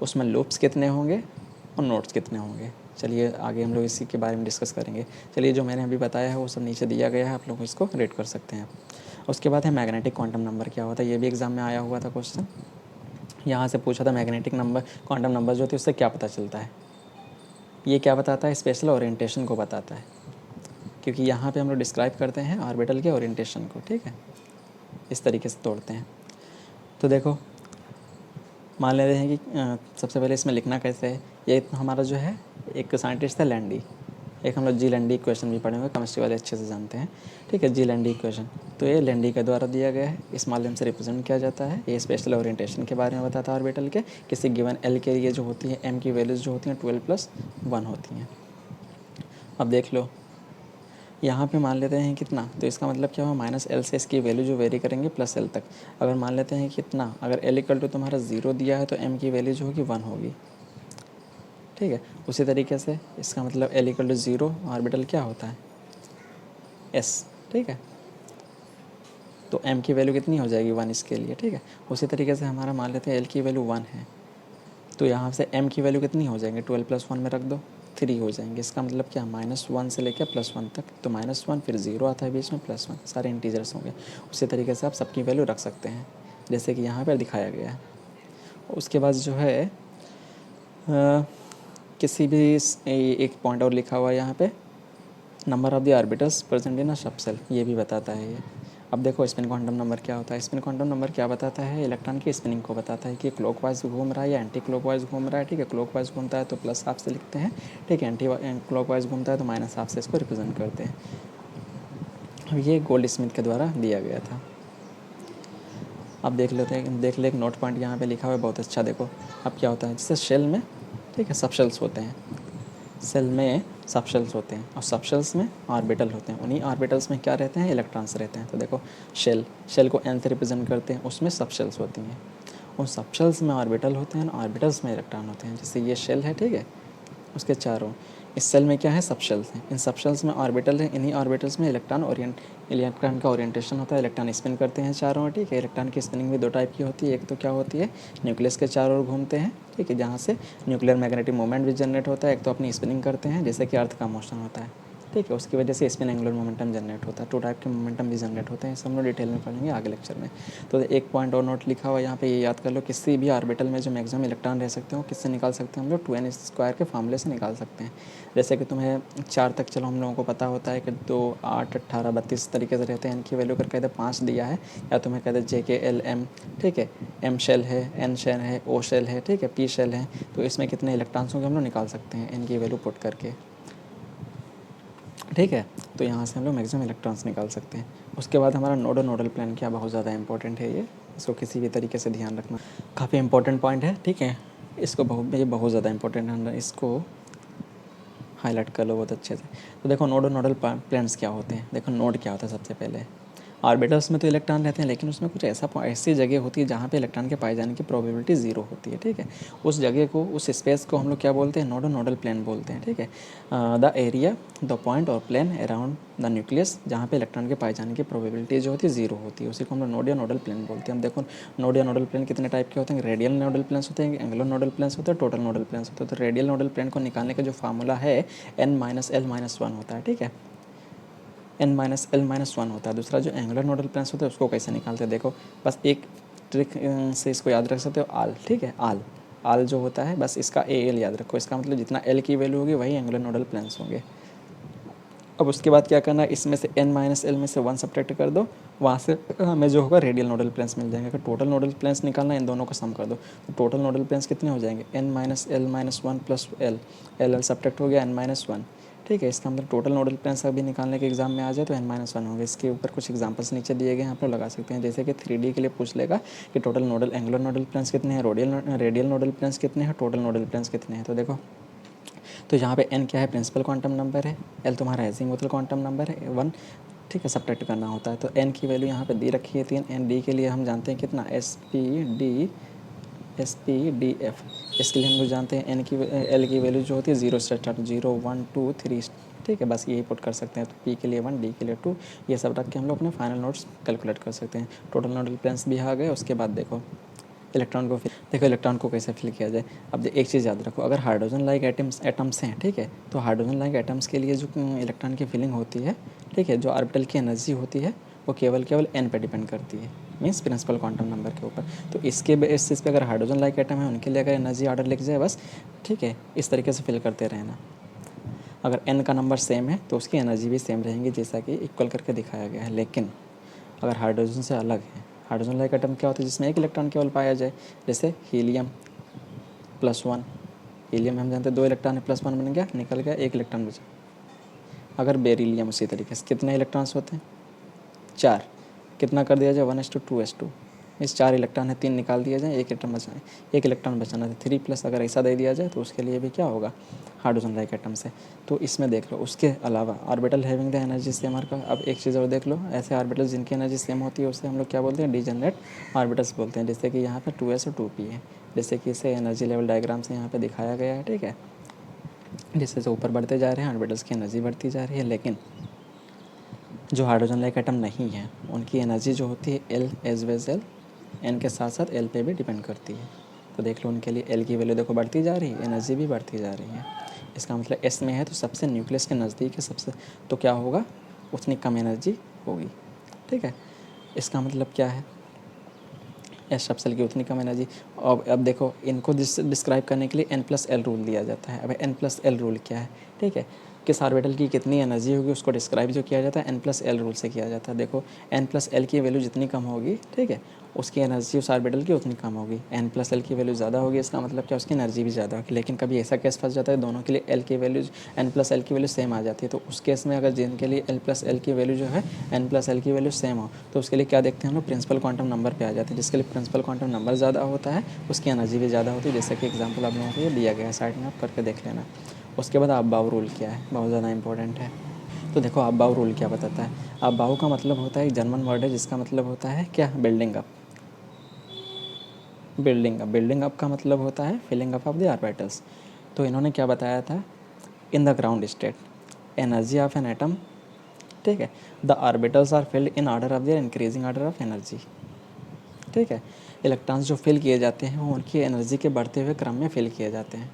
उसमें लूप्स कितने होंगे और नोड्स कितने होंगे। चलिए आगे हम लोग इसी के बारे में डिस्कस करेंगे। चलिए जो मैंने अभी बताया है वो सब नीचे दिया गया है, आप लोग इसको रेड कर सकते हैं। उसके बाद है मैग्नेटिक क्वांटम नंबर क्या होता है, ये भी एग्जाम में आया हुआ था क्वेश्चन। यहाँ से पूछा था मैग्नेटिक नंबर क्वांटम नंबर जो होती है उससे क्या पता चलता है। ये क्या बताता है, स्पेशल ओरिएंटेशन को बताता है, क्योंकि यहाँ पे हम लोग डिस्क्राइब करते हैं ऑर्बिटल के ओरिएंटेशन को, ठीक है। इस तरीके से तोड़ते हैं। तो देखो मान लेते हैं कि सबसे पहले इसमें लिखना कैसे है। ये हमारा जो है एक साइंटिस्ट था लैंडी, एक हम लोग जी लैंडी इक्वेशन भी पढ़े हुए, केमिस्ट्री वाले अच्छे से जानते हैं, ठीक है, जी लैंडी इक्वेशन। तो ये लैंडी के द्वारा दिया गया है, इस माध्यम से रिप्रेजेंट किया जाता है। ये स्पेशल ओरिएंटेशन के बारे में बताता है ऑर्बिटल के। किसी गिवन एल के लिए जो होती है एम की वैल्यूज़ जो होती हैं 12+1 होती हैं। अब देख लो यहाँ पे मान लेते हैं कितना, तो इसका मतलब क्या हुआ, -L से इसकी वैल्यू जो वेरी करेंगे +L तक। अगर मान लेते हैं कितना, अगर L इक्वल टू तुम्हारा 0 दिया है तो M की वैल्यू जो होगी 1 होगी, ठीक है। उसी तरीके से इसका मतलब L इक्वल टू 0 ऑर्बिटल क्या होता है S, ठीक है। तो M की वैल्यू कितनी हो जाएगी 1 इसके लिए, ठीक है। उसी तरीके से हमारा मान लेते हैं L की वैल्यू 1 है, तो यहाँ से M की वैल्यू कितनी हो जाएंगे, 12+1 में रख दो, 3 हो जाएंगे। इसका मतलब क्या, -1 से लेकर +1 तक, तो -1 फिर 0 आता है बीच में, +1 सारे इंटीजर्स होंगे। उसी तरीके से आप सबकी वैल्यू रख सकते हैं जैसे कि यहाँ पर दिखाया गया है। उसके बाद जो है किसी भी एक पॉइंट और लिखा हुआ है यहाँ पे, number of the orbitals present in a subshell, ये भी बताता है ये। अब देखो स्पिन क्वांटम नंबर क्या होता है। स्पिन क्वांटम नंबर क्या बताता है, इलेक्ट्रॉन की स्पिनिंग को बताता है कि क्लॉकवाइज घूम रहा है या एंटी क्लॉकवाइज घूम रहा है, ठीक है। क्लॉकवाइज घूमता है तो प्लस हाफ से लिखते हैं, ठीक है। एंटी क्लॉकवाइज घूमता है तो माइनस हाफ से इसको रिप्रेजेंट करते हैं। अब ये गोल्ड स्मिथ के द्वारा दिया गया था। अब देख लेते हैं, देख ले एक नोट पॉइंट यहाँ पे लिखा हुआ है बहुत अच्छा, देखो। अब क्या होता है, जैसे शेल में, ठीक है, सब शेल्स होते हैं, सेल में सब शेल्स होते हैं और सब शेल्स में ऑर्बिटल होते हैं। उन्हीं ऑर्बिटल्स में क्या रहते हैं, इलेक्ट्रॉन्स रहते हैं। तो देखो शेल को एन से रिप्रेजेंट करते हैं, उसमें सब शेल्स होती हैं। उन सब शेल्स में ऑर्बिटल होते हैं, ऑर्बिटल्स में इलेक्ट्रॉन होते हैं। जैसे ये शेल है, ठीक है, उसके चारों, इस सेल में क्या है, सब शेल्स हैं, इन सब शेल्स में ऑर्बिटल है, इन्हीं ऑर्बिटल्स में इलेक्ट्रॉन का ओरिएंटेशन होता है, इलेक्ट्रॉन स्पिन करते हैं चारों ओर, ठीक है। इलेक्ट्रॉन की स्पिनिंग भी 2 टाइप की होती है, एक तो क्या होती है, न्यूक्लियस के चारों ओर घूमते हैं, ठीक है, जहाँ से न्यूक्लियर मैग्नेटिक मोमेंट भी जनरेट होता है। एक तो अपनी स्पिनिंग करते हैं जैसे कि अर्थ का मोशन होता है, ठीक है। उसकी वजह से स्पिन एंगुलर मोमेंटम जनरेट होता है। 2 टाइप के मोमेंटम भी जनरेट होते हैं, इसे हम लोग डिटेल में पढ़ेंगे आगे लेक्चर में। तो एक पॉइंट और नोट लिखा हुआ यहाँ पे, ये याद कर लो, किसी भी ऑर्बिटल में जो मैक्सिमम इलेक्ट्रॉन रह सकते हो किससे निकाल सकते हैं हम लोग, 2n² के फार्मूले से निकाल सकते हैं। जैसे कि तुम्हें 4 तक चलो हम लोगों को पता होता है कि 2, 8, 18, 32 तरीके से रहते हैं। इनकी वैल्यू अगर कहते 5 दिया है, या तुम्हें कहते JK L M, ठीक है, M शेल है, N शेल है, O शेल है, ठीक है, P शेल है, तो इसमें कितने इलेक्ट्रॉन्स होंगे हम लोग निकाल सकते हैं इनकी वैल्यू पुट करके, ठीक है। तो यहाँ से हम लोग मैक्सिमम इलेक्ट्रॉन्स निकाल सकते हैं। उसके बाद हमारा नोड और नोडल प्लान क्या, बहुत ज़्यादा इंपॉर्टेंट है ये, इसको किसी भी तरीके से ध्यान रखना, काफ़ी इंपॉर्टेंट पॉइंट है, ठीक है। इसको ये बहुत ज़्यादा इंपॉर्टेंट है, इसको हाईलाइट कर लो बहुत अच्छे से। तो देखो नोड और नोडल प्लान्स क्या होते हैं। देखो नोड क्या होता है, सबसे पहले ऑर्बिटल्स में तो इलेक्ट्रॉन रहते हैं, लेकिन उसमें कुछ ऐसी जगह होती है जहाँ पे इलेक्ट्रॉन के पाए जाने की प्रोबेबिलिटी 0 होती है, ठीक है। उस जगह को, उस स्पेस को हम लोग क्या बोलते हैं, नोड और नोडल प्लेन बोलते हैं, ठीक है। द एरिया, द पॉइंट और प्लेन अराउंड द न्यूक्लियस जहाँ पे इलेक्ट्रॉन के पाए जाने की प्रोबेबिलिटी जो होती है 0 होती है, उसी को हम लोग नोड या नोडल प्लेन बोलते हैं। हम देखो नोड या नोडल प्लेन कितने टाइप के होते हैं, रेडियल नोडल प्लेन्स होते हैं, एंगुलर नोडल प्लेन्स होते हैं, टोटल नोडल प्लेन्स होते हैं। तो रेडियल नोडल प्लेन को निकालने का जो फार्मूला है n-l-1 होता है, ठीक है, n-l-1 होता है। दूसरा जो एंगुलर नोडल प्लेन्स होते हैं उसको कैसे निकालते हैं, देखो बस एक ट्रिक से इसको याद रख सकते हो, आल, ठीक है, आल जो होता है बस इसका AL याद रखो, इसका मतलब जितना L की वैल्यू होगी वही एंगुलर नोडल प्लेन्स होंगे। अब उसके बाद क्या करना है, इसमें से n-l में से 1 सब्ट्रैक्ट कर दो, वहाँ से हमें जो होगा रेडियल नोडल प्लेन्स मिल जाएंगे। अगर टोटल नोडल प्लेन्स निकालना है इन दोनों का सम कर दो, तो टोटल नोडल प्लेन्स कितने हो जाएंगे, n-l-1 प्लस l सब्ट्रैक्ट हो गया n-1, ठीक है। इसका मतलब टोटल नोडल प्लेन्स अभी निकालने के एग्जाम में आ जाए तो n-1 होंगे। इसके ऊपर कुछ एग्जांपल्स नीचे दिए गए, यहाँ पर लगा सकते हैं। जैसे कि 3D के लिए पूछ लेगा कि total nodal angular nodal planes कितने हैं, रेडियल नोडल प्लेन्स कितने हैं, टोटल नोडल प्लेन्स कितने हैं। तो देखो, तो यहाँ पे n क्या है, प्रिंसिपल क्वांटम नंबर है, l तुम्हारा एजीमुथल क्वांटम नंबर है 1, ठीक है, सब्ट्रैक्ट करना होता है। तो n की वैल्यू यहाँ पे दी रखी है 3, n d के लिए हम जानते हैं कितना, SP d f, इसके लिए हम लोग जानते हैं n की l की वैल्यू जो होती है 0 से स्टार्ट, 0 1 2 3, ठीक है, बस यही पुट कर सकते हैं। तो p के लिए 1, d के लिए 2, ये सब रख के हम लोग अपने फाइनल नोट्स कैलकुलेट कर सकते हैं। टोटल नोडल प्लेन्स भी आ गए। उसके बाद देखो इलेक्ट्रॉन को देखो इलेक्ट्रॉन को कैसे फिल किया जाए। अब एक चीज़ याद रखो, अगर हाइड्रोजन लाइक एटम्स हैं, ठीक है, तो हाइड्रोजन लाइक एटम्स के लिए जो इलेक्ट्रॉन की फिलिंग होती है, ठीक है, जो ऑर्बिटल की एनर्जी होती है वो केवल n पे डिपेंड करती है, मीन्स प्रिंसिपल क्वांटम नंबर के ऊपर। तो इसके बेसिस पे अगर हाइड्रोजन लाइक एटम है उनके लिए अगर एनर्जी ऑर्डर लिख जाए बस, ठीक है, इस तरीके से फिल करते रहना। अगर n का नंबर सेम है तो उसकी एनर्जी भी सेम रहेंगी, जैसा कि इक्वल करके दिखाया गया है। लेकिन अगर हाइड्रोजन से अलग है, हाइड्रोजन लाइक एटम क्या होता है जिसमें एक इलेक्ट्रॉन केवल पाया जाए, जैसे हीलियम +1, हीलियम में हम जानते हैं 2 इलेक्ट्रॉन है, +1 बन गया, निकल गया, 1 इलेक्ट्रॉन बचा। अगर बेरिलियम उसी तरीके से कितने इलेक्ट्रॉन्स होते हैं, 4, कितना कर दिया जाए 1:2:2, इस 4 इलेक्ट्रॉन है, 3 निकाल दिया जाए, 1 इलेक्ट्रॉन बचाए, 1 इलेक्ट्रॉन बचाना था, 3+ अगर ऐसा दे दिया जाए तो उसके लिए भी क्या होगा, हाइड्रोजन लाइक एटम से। तो इसमें देख लो, उसके अलावा orbital having the energy same का, अब एक चीज़ और देख लो, ऐसे ऑर्बिटल जिनकी एनर्जी सेम होती है उसे हम लोग क्या बोलते हैं, डिजेनरेट ऑर्बिटल्स बोलते हैं। जैसे कि यहाँ पर 2s और 2p है, जैसे कि इसे एनर्जी लेवल डायग्राम से यहाँ पर दिखाया गया है, ठीक है। जैसे जैसे ऊपर बढ़ते जा रहे हैं ऑर्बिटल्स की एनर्जी बढ़ती जा रही है, लेकिन जो हाइड्रोजन लाइक एटम नहीं है उनकी एनर्जी जो होती है L एज वेज L, n के साथ साथ L पे भी डिपेंड करती है। तो देख लो उनके लिए L की वैल्यू देखो बढ़ती जा रही है, एनर्जी भी बढ़ती जा रही है। इसका मतलब S में है तो सबसे न्यूक्लियस के नज़दीक है सबसे, तो क्या होगा, उतनी कम एनर्जी होगी, ठीक है। इसका मतलब क्या है, एस सब सेल की उतनी कम एनर्जी। अब देखो इनको डिस्क्राइब करने के लिए n+l रूल दिया जाता है। अब n+l रूल क्या है, ठीक है, किस ऑर्बिटल की कितनी एनर्जी होगी उसको डिस्क्राइब जो किया जाता है n+l रूल से किया जाता है। देखो n+l की वैल्यू जितनी कम होगी, ठीक है, उसकी एनर्जी उस ऑर्बिटल की उतनी कम होगी। n+l की वैल्यू ज़्यादा होगी, इसका मतलब क्या, उसकी एनर्जी भी ज़्यादा होगी। लेकिन कभी ऐसा केस फंस जाता है दोनों के लिए l की वैल्यू n+l की वैल्यू सेम आ जाती है, तो उस केस में अगर जिनके लिए l+l की वैल्यू जो है n+l की वैल्यू सेम हो तो उसके लिए क्या देखते हैं हम लोग, प्रिंसिपल क्वांटम नंबर पे आ जाते हैं। जिसके लिए प्रिंसिपल क्वांटम नंबर ज़्यादा होता है उसकी एनर्जी भी ज़्यादा होती है, जैसे कि एग्जाम्पल आप लोगों को ये दिया गया है, साइड में आप करके देख लेना। उसके बाद अबाव रूल क्या है, बहुत ज़्यादा इंपॉर्टेंट है। तो देखो अबाव रूल क्या बताता है, अबाव का मतलब होता है एक जर्मन वर्ड है जिसका मतलब होता है क्या, बिल्डिंग अप। बिल्डिंग अप का मतलब होता है filling up of the orbitals. तो इन्होंने क्या बताया था, in the ground state energy of an atom, ठीक है, the orbitals are filled in order of their increasing order of energy, ठीक है। इलेक्ट्रॉन्स जो फिल किए जाते हैं वो उनकी एनर्जी के बढ़ते हुए क्रम में फिल किए जाते हैं,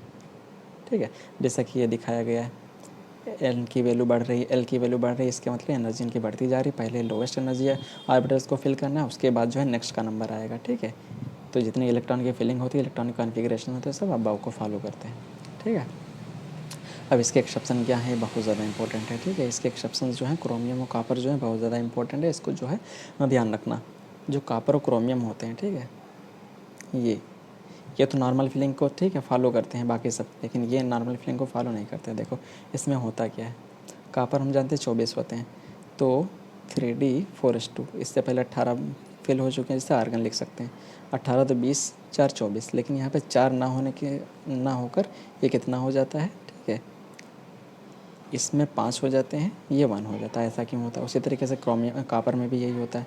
ठीक है, जैसा कि ये दिखाया गया है। एन की वैल्यू बढ़ रही है, एल की वैल्यू बढ़ रही है, इसके मतलब एनर्जी इनकी बढ़ती जा रही है। पहले लोवेस्ट एनर्जी है ऑर्बिटल्स को फिल करना है, उसके बाद जो है नेक्स्ट का नंबर आएगा, ठीक है। तो जितनी इलेक्ट्रॉन की फिलिंग होती है, इलेक्ट्रॉनिक कॉन्फ़िगरेशन होते हैं, सब अबाव को फॉलो करते हैं, ठीक है। अब इसके एक्सेप्शन क्या है, बहुत ज़्यादा इंपॉर्टेंट है, ठीक है। इसके एक्सेप्शन जो है क्रोमियम और कॉपर जो है बहुत ज़्यादा इंपॉर्टेंट है, इसको जो है ध्यान रखना। जो कॉपर और क्रोमियम होते हैं, ठीक है, ये तो नॉर्मल फिलिंग को, ठीक है, फॉलो करते हैं बाकी सब, लेकिन ये नॉर्मल फिलिंग को फॉलो नहीं करते। देखो इसमें होता क्या है, कॉपर हम जानते हैं 24 होते हैं, तो 3D4s2, इससे पहले 18 फिल हो चुके हैं, जिससे आर्गन लिख सकते हैं। 18 तो 20, 4 24, लेकिन यहाँ पे 4 ना होने के ना होकर ये कितना हो जाता है, ठीक है, इसमें 5 हो जाते हैं, ये 1 हो जाता है। ऐसा क्यों होता है? उसी तरीके से क्रोमियम कॉपर में भी यही होता है,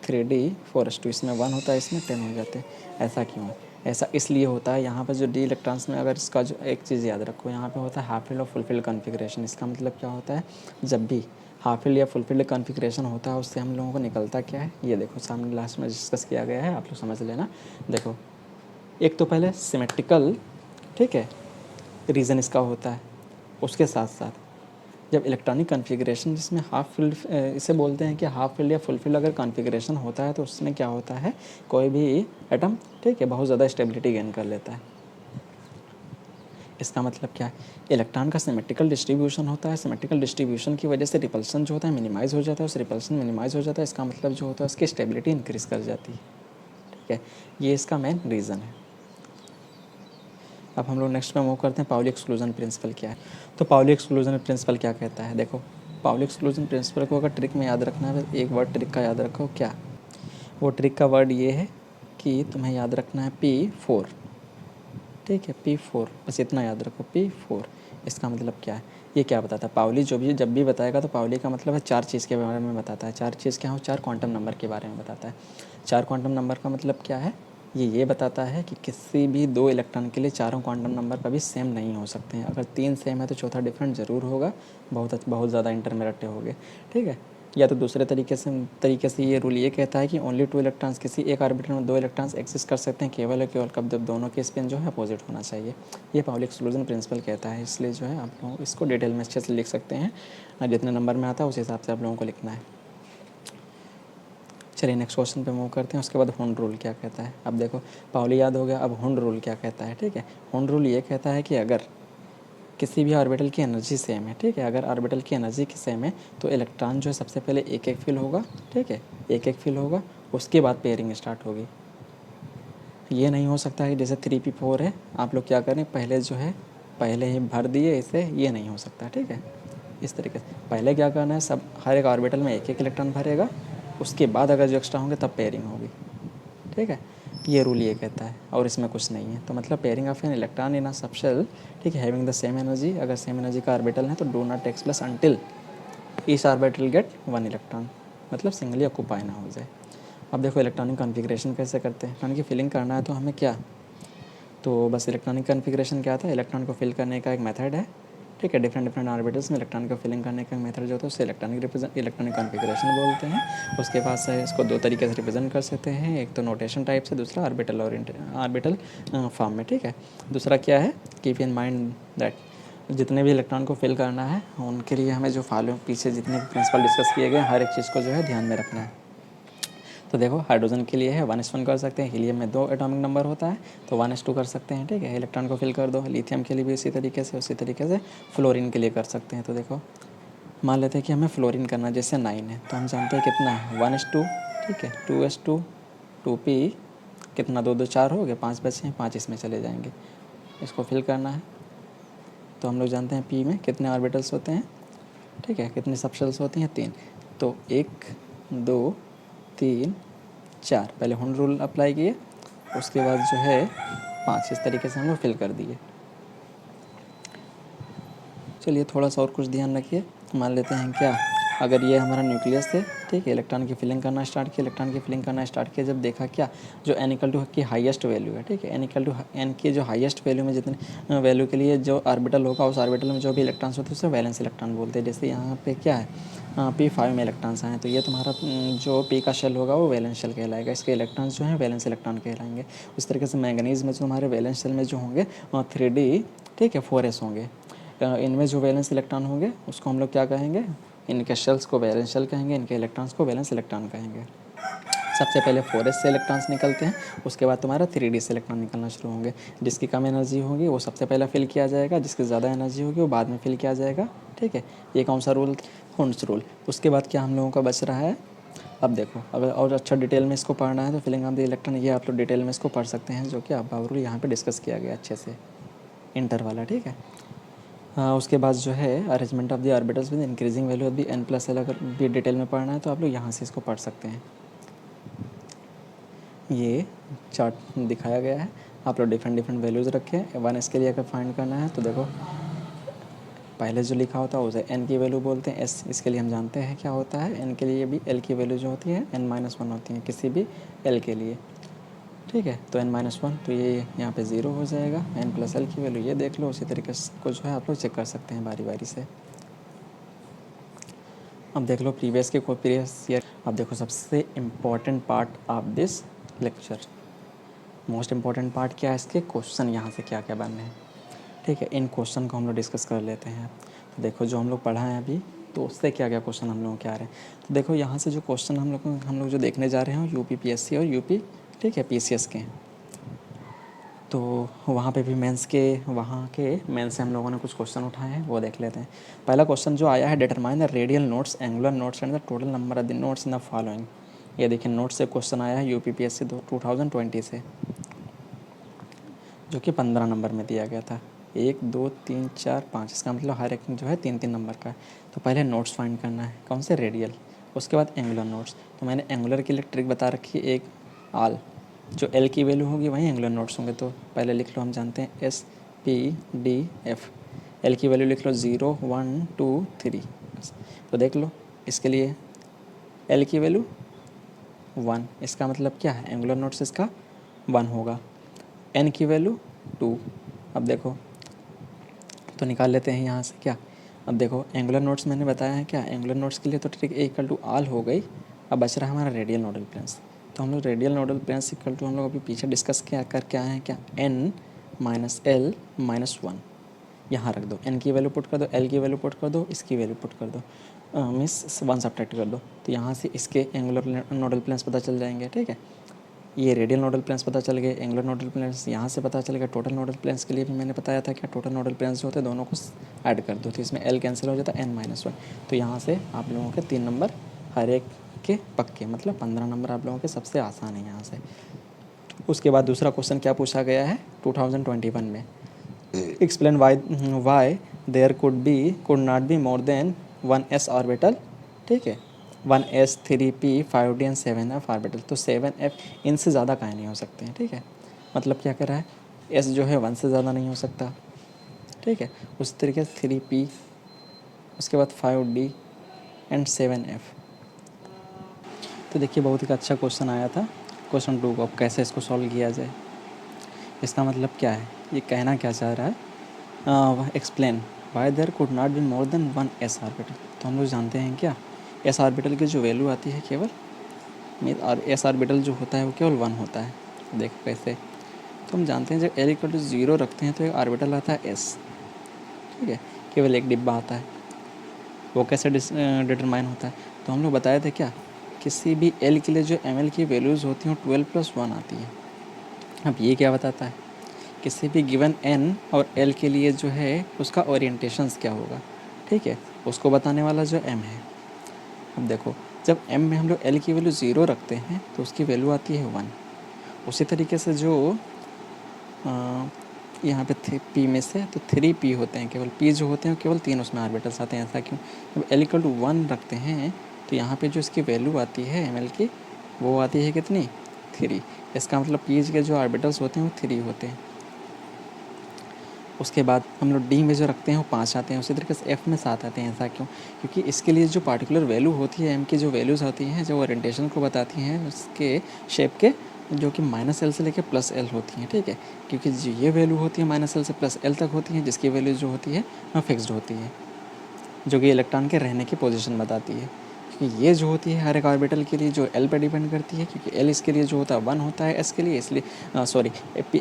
3D4s2, इसमें 1 होता है, इसमें 10 हो जाते हैं। ऐसा क्यों है? ऐसा इसलिए होता है, यहाँ पर जो डी इलेक्ट्रॉन्स में, अगर इसका जो एक चीज़ याद रखो, यहाँ पे होता है हाफ फिल्ड और फुल फिल्ड कॉन्फ़िगरेशन। इसका मतलब क्या होता है, जब भी हाफ फिल्ड या फुल फिल्ड कॉन्फ़िगरेशन होता है, उससे हम लोगों को निकलता क्या है, ये देखो सामने लास्ट में डिस्कस किया गया है, आप लोग समझ लेना। देखो एक तो पहले सिमेट्रिकल, ठीक है, रीज़न इसका होता है, उसके साथ साथ जब इलेक्ट्रॉनिक कॉन्फ़िगरेशन जिसमें हाफ फिल्ड, इसे बोलते हैं कि हाफ फिल्ड या फुल फिल्ड अगर कॉन्फ़िगरेशन होता है, तो उसमें क्या होता है, कोई भी एटम, ठीक है, बहुत ज़्यादा स्टेबिलिटी गेन कर लेता है। इसका मतलब क्या है, इलेक्ट्रॉन का सिमेट्रिकल डिस्ट्रीब्यूशन होता है, सिमेट्रिकल डिस्ट्रीब्यूशन की वजह से रिपल्सन जो होता है मिनिमाइज़ हो जाता है, उस रिपल्सन मिनिमाइज़ हो जाता है, इसका मतलब जो होता है उसकी स्टेबिलिटी इंक्रीज़ कर जाती है, ठीक है। ये इसका मेन रीज़न है। अब हम लोग नेक्स्ट में मूव करते हैं, पाउली एक्सक्लूजन प्रिंसिपल क्या है। तो पाउली एक्सक्लूजन प्रिंसिपल क्या कहता है, देखो पाउली एक्सक्लूजन प्रिंसिपल को अगर ट्रिक में याद रखना है, एक वर्ड ट्रिक का याद रखो, क्या वो ट्रिक का वर्ड ये है कि तुम्हें याद रखना है P4, ठीक है, P4, बस इतना याद रखो, P4। इसका मतलब क्या है, ये क्या बताता है, पाउली जो भी जब भी बताएगा तो पाउली का मतलब है 4 चीज़ के बारे में बताता है। 4 चीज़ क्या हो, 4 क्वांटम नंबर के बारे में बताता है। 4 क्वांटम नंबर का मतलब क्या है, ये बताता है कि किसी भी 2 इलेक्ट्रॉन के लिए चारों क्वांटम नंबर कभी सेम नहीं हो सकते हैं। अगर 3 सेम है तो चौथा डिफरेंट ज़रूर होगा, बहुत ज़्यादा इंटरमेरेटे हो गए, ठीक है। या तो दूसरे तरीके से ये रूल ये कहता है कि ओनली 2 इलेक्ट्रॉन्स, किसी एक ऑर्बिटल में 2 इलेक्ट्रॉन्स एक्सिस्ट कर सकते हैं केवल और केवल कब, जब दोनों के स्पिन जो है अपोजिट होना चाहिए। ये पाउली एक्सक्लूजन प्रिंसिपल कहता है, इसलिए जो है आप लोग इसको डिटेल में अच्छे से लिख सकते हैं, जितने नंबर में आता है उस हिसाब से आप लोगों को लिखना है। चलिए नेक्स्ट क्वेश्चन पे मूव करते हैं। उसके बाद हुंड रूल क्या कहता है। अब देखो पाउली याद हो गया, अब हुंड रूल क्या कहता है, ठीक है। हुंड रूल ये कहता है कि अगर किसी भी ऑर्बिटल की एनर्जी सेम है, ठीक है, अगर ऑर्बिटल की एनर्जी की सेम है तो इलेक्ट्रॉन जो है सबसे पहले एक एक फिल होगा, ठीक है, एक एक फिल होगा, उसके बाद पेयरिंग स्टार्ट होगी। ये नहीं हो सकता है जैसे 3p4 है, आप लोग क्या करें, पहले जो है पहले ही भर दिए इसे, ये नहीं हो सकता, ठीक है। इस तरीके से पहले क्या करना है, सब हर एक ऑर्बिटल में एक एक इलेक्ट्रॉन भरेगा, उसके बाद अगर जो एक्स्ट्रा होंगे तब पेयरिंग होगी, ठीक है। ये रूल ये कहता है और इसमें कुछ नहीं है। तो मतलब pairing of an electron in a subshell, ठीक है, हैविंग द सेम एनर्जी, अगर सेम एनर्जी का ऑर्बिटल है तो do not takes place until each orbital get 1 electron, मतलब सिंगली ऑक्यूपाई ना हो जाए। अब देखो इलेक्ट्रॉनिक कॉन्फ़िगरेशन कैसे करते हैं, इलेक्ट्रॉन की फिलिंग करना है तो हमें क्या, तो बस इलेक्ट्रॉनिक कॉन्फ़िगरेशन क्या आता है, इलेक्ट्रॉन को फिल करने का एक मेथड है, ठीक है। डिफरेंट ऑर्बिटल्स में इलेक्ट्रॉन को फिलिंग करने का मेथड जो होता है उससे इलेक्ट्रॉनिक कॉन्फ़िगरेशन बोलते हैं। उसके बाद से इसको 2 तरीके से रिप्रेजेंट कर सकते हैं, एक तो नोटेशन टाइप से, दूसरा ऑर्बिटल फॉर्म में, ठीक है। दूसरा क्या है, कीप इन माइंड दैट जितने भी इलेक्ट्रॉन को फिल करना है उनके लिए हमें जो फॉलो पीछे जितने भी प्रिंसिपल डिस्कस किए गए हर एक चीज़ को जो है ध्यान में रखना है। तो देखो हाइड्रोजन के लिए है 1s1 कर सकते हैं, हीलियम में 2 एटॉमिक नंबर होता है तो 1s2 कर सकते हैं, ठीक है, इलेक्ट्रॉन को फिल कर दो। लिथियम के लिए भी उसी तरीके से फ्लोरीन के लिए कर सकते हैं। तो देखो मान लेते हैं कि हमें फ्लोरीन करना, जैसे 9 है तो हम जानते हैं कितना है 1s2, ठीक है, 2s2, 2p, कितना 2 2 4 हो गए, 5 बचे हैं, 5 इसमें चले जाएंगे। इसको फिल करना है तो हम लोग जानते हैं p में कितने ऑर्बिटल्स होते हैं, ठीक है, कितनी सबशेल्स होती हैं, 3। तो 1 2 3 4, पहले हुंड रूल अप्लाई किए, उसके बाद जो है 5, इस तरीके से हम लोग फिल कर दिए। चलिए थोड़ा सा और कुछ ध्यान रखिए, मान लेते हैं क्या, अगर ये हमारा न्यूक्लियस है, ठीक है, इलेक्ट्रॉन की फिलिंग करना स्टार्ट किया, जब देखा क्या, जो n इक्वल टू की हाईएस्ट वैल्यू है, ठीक है, n इक्वल टू n की जो हाईएस्ट वैल्यू में जितने वैल्यू के लिए जो ऑर्बिटल होगा उस ऑर्बिटल में जो भी इलेक्ट्रॉन्स होते हैं उसे वैलेंस इलेक्ट्रॉन बोलते हैं। जैसे यहाँ पे क्या है, P5 में इलेक्ट्रॉन्स आए हैं तो ये तुम्हारा जो P का शेल होगा वो वैलेंस शेल कहलाएगा, इसके इलेक्ट्रॉन्स जो हैं वैलेंस इलेक्ट्रॉन कहलाएंगे। उस तरीके से मैंगनीज में जो हमारे वैलेंस शेल में जो होंगे 3D, ठीक है, 4s होंगे। इनमें जो वैलेंस इलेक्ट्रॉन होंगे उसको हम लोग क्या कहेंगे, इनके शेल्स को वैलेंस शेल कहेंगे, इनके इलेक्ट्रॉन्स को वैलेंस इलेक्ट्रॉन कहेंगे। सबसे पहले 4s से इलेक्ट्रॉन्स निकलते हैं, उसके बाद तुम्हारा 3d से इलेक्ट्रॉन निकलना शुरू होंगे। जिसकी कम एनर्जी होगी वो सबसे पहले फिल किया जाएगा, जिसकी ज़्यादा एनर्जी होगी वो बाद में फिल किया जाएगा, ठीक है। ये कौन सा रूल, हुंड्स रूल। उसके बाद क्या हम लोगों का बच रहा है, अब देखो अगर और अच्छा डिटेल में इसको पढ़ना है तो फिलिंग ऑफ द इलेक्ट्रॉन, ये आप लोग डिटेल में इसको पढ़ सकते हैं, जो कि अबाव रूल यहाँ पे डिस्कस किया गया अच्छे से, इंटर वाला, ठीक है। हाँ, उसके बाद जो है arrangement of the orbitals with increasing value of the n+l, अगर भी डिटेल में पढ़ना है तो आप लोग यहाँ से इसको पढ़ सकते हैं। ये चार्ट दिखाया गया है, आप लोग डिफरेंट डिफरेंट वैल्यूज़ रखें। 1s के लिए अगर फाइंड करना है तो देखो पहले जो लिखा होता है उसे n की वैल्यू बोलते हैं, s इसके लिए हम जानते हैं क्या होता है, n के लिए भी l की वैल्यू जो होती है n-1 होती है किसी भी l के लिए, ठीक है। तो n-1 तो ये यहाँ पे 0 हो जाएगा, n+l की वैल्यू ये देख लो, उसी तरीके से को जो है आप लोग चेक कर सकते हैं बारी बारी से। अब देख लो प्रीवियस ईयर, अब देखो सबसे important part of this lecture, most important part क्या है, इसके क्वेश्चन यहाँ से क्या क्या बनने हैं, ठीक है। इन क्वेश्चन को हम लोग डिस्कस कर लेते हैं। तो देखो जो हम लोग पढ़ा है अभी, तो उससे क्या क्या क्वेश्चन हम लोगों के आ रहे हैं। तो देखो यहाँ से जो क्वेश्चन हम लोग जो देखने जा रहे हैं यूपी पीएससी और यूपी, ठीक है, पीसीएस के हैं। तो वहाँ पे भी मेंस के, वहाँ के मेंस से हम लोगों ने कुछ क्वेश्चन उठाए हैं, वो देख लेते हैं। पहला क्वेश्चन जो आया है, determine the radial notes, angular notes and the total number of the notes in the following. ये देखिए नोट्स से क्वेश्चन आया है यूपी पीएससी 2020 से, जो कि 15 नंबर में दिया गया था। 1 2 3 4 5, इसका मतलब हर एक जो है 3 3 नंबर का है। तो पहले नोट्स फाइंड करना है, कौन से, रेडियल। उसके बाद एंगुलर नोट्स। तो मैंने एंगुलर के लिए ट्रिक बता रखी है, एक आल, जो एल की वैल्यू होगी वहीं एंगुलर नोट्स होंगे। तो पहले लिख लो, हम जानते हैं S-P-D-F, एल की वैल्यू लिख लो 0 1 2 3। तो देख लो इसके लिए एल की वैल्यू 1, इसका मतलब क्या है, एंगुलर नोट्स इसका 1 होगा। एन की वैल्यू 2। अब देखो तो निकाल लेते हैं यहाँ से क्या। अब देखो एंगुलर नोट्स मैंने बताया है क्या, एंगुलर नोट्स के लिए तो ट्रिक A = आल हो गई। अब बच रहा है हमारा रेडियल नोडल प्लेन्स। तो हम लोग radial nodal planes equal to हम लोग अभी पीछे डिस्कस क्या करके आए हैं क्या, n-l-1 यहाँ रख दो, n की वैल्यू पुट कर दो, l की वैल्यू पुट कर दो, इसकी वैल्यू पुट कर दो, मीन्स 1 सब्ट्रैक्ट कर दो। तो यहाँ से इसके एंगुलर नोडल प्लेन्स पता चल जाएंगे, ठीक है। ये रेडियल नोडल प्लेन्स पता चल गए, एंगुलर नोडल प्लेन्स यहाँ से पता चलेगा। टोटल नोडल प्लेन्स के लिए भी मैंने बताया था क्या, टोटल नोडल प्लेन्स जो होते हैं दोनों को ऐड कर दो, तो इसमें एल कैंसिल हो जाता है, n-1। तो यहाँ से आप लोगों के 3 नंबर हर एक के पक्के, मतलब 15 नंबर आप लोगों के सबसे आसान है यहाँ से। उसके बाद दूसरा क्वेश्चन क्या पूछा गया है 2021 में, explain why there could not be more than 1s orbital, ठीक है, 1s 3p 5d and 7f orbital. तो 7f इनसे ज़्यादा काहे नहीं हो सकते हैं, ठीक है। मतलब क्या कर रहा है, s जो है 1 से ज़्यादा नहीं हो सकता, ठीक है। उस तरीके से 3p, उसके बाद 5d एंड 7f। तो देखिए बहुत ही अच्छा क्वेश्चन आया था क्वेश्चन 2 को। अब कैसे इसको सॉल्व किया जाए, इसका मतलब क्या है, ये कहना क्या चाह रहा है, explain why there could not be more than 1s orbital. तो हम लोग जानते हैं क्या, s ऑर्बिटल की जो वैल्यू आती है केवल, और s ऑर्बिटल जो होता है वो केवल 1 होता है। देखो कैसे, तो हम जानते हैं जब l = 0 रखते हैं तो एक ऑर्बिटल आता है s, ठीक है, केवल एक डिब्बा आता है। वो कैसे डिटरमाइन होता है, तो हम लोग बताए थे क्या, किसी भी l के लिए जो ml की वैल्यूज़ होती हैं 12 + 1 आती है। अब ये क्या बताता है, किसी भी गिवन n और l के लिए जो है उसका ओरिएंटेशंस क्या होगा, ठीक है, उसको बताने वाला जो m है। अब देखो जब m में हम लोग l की वैल्यू 0 रखते हैं तो उसकी वैल्यू आती है 1। उसी तरीके से जो यहाँ पे p में से तो 3p होते हैं, केवल p जो होते हैं केवल 3 उसमें ऑर्बिटल्स आते हैं। ऐसा क्यों, जब l = 1 रखते हैं तो यहाँ पे जो इसकी वैल्यू आती है ml की, वो आती है कितनी, 3। इसका मतलब p के जो ऑर्बिटल्स होते हैं वो 3 होते हैं। उसके बाद हम लोग डी में जो रखते हैं वो 5 आते हैं। उसी तरीके से एफ़ में 7 आते हैं। ऐसा क्यों, क्योंकि इसके लिए जो पार्टिकुलर वैल्यू होती है, एम की जो वैल्यूज़ होती हैं, जो ओरिएंटेशन को बताती हैं उसके शेप के, जो कि -l से लेकर +l होती हैं, ठीक है। क्योंकि ये वैल्यू होती है -l से +l तक होती है, जिसकी वैल्यू जो होती है वह फिक्स्ड होती है, जो कि इलेक्ट्रॉन के रहने की पोजीशन बताती है। क्योंकि ये जो होती है हर एक ऑर्बिटल के लिए जो एल पर डिपेंड करती है, क्योंकि एल इसके लिए जो होता है 1 होता है एस के लिए, इसलिए सॉरी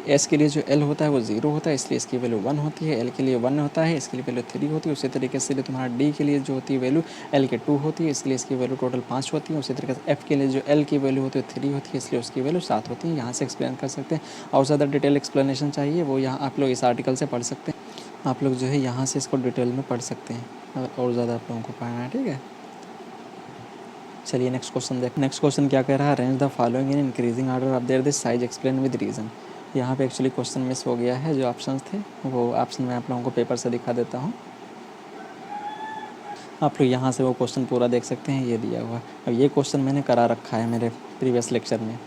एस के लिए जो एल होता है वो 0 होता है, इसलिए इसकी वैल्यू 1 होती है। एल के लिए 1 होता है, इसके लिए वैल्यू 3 होती है। उसी तरीके से तुम्हारा डी के लिए जो होती है वैल्यू एल के 2 होती है, इसलिए इसकी वैल्यू टोटल 5 होती है। उसी तरीके से एफ के लिए जो एल की वैल्यू होती है 3 होती है, इसलिए उसकी वैल्यू 7 होती है। यहाँ से एक्सप्लेन कर सकते हैं। और ज़्यादा डिटेल एक्सप्लेनेशन चाहिए वो यहाँ आप लोग इस आर्टिकल से पढ़ सकते हैं। आप लोग जो है यहाँ से इसको डिटेल में पढ़ सकते हैं अगर और ज़्यादा आप लोगों को पढ़ना है, ठीक है। चलिए नेक्स्ट क्वेश्चन देख। नेक्स्ट क्वेश्चन क्या कह रहा है, arrange the following in increasing order of their this size explain with reason. यहाँ पे एक्चुअली क्वेश्चन मिस हो गया है, जो ऑप्शंस थे वो ऑप्शन मैं आप लोगों को पेपर से दिखा देता हूँ। आप लोग यहाँ से वो क्वेश्चन पूरा देख सकते हैं, ये दिया हुआ। अब ये क्वेश्चन मैंने करा रखा है मेरे प्रीवियस लेक्चर में,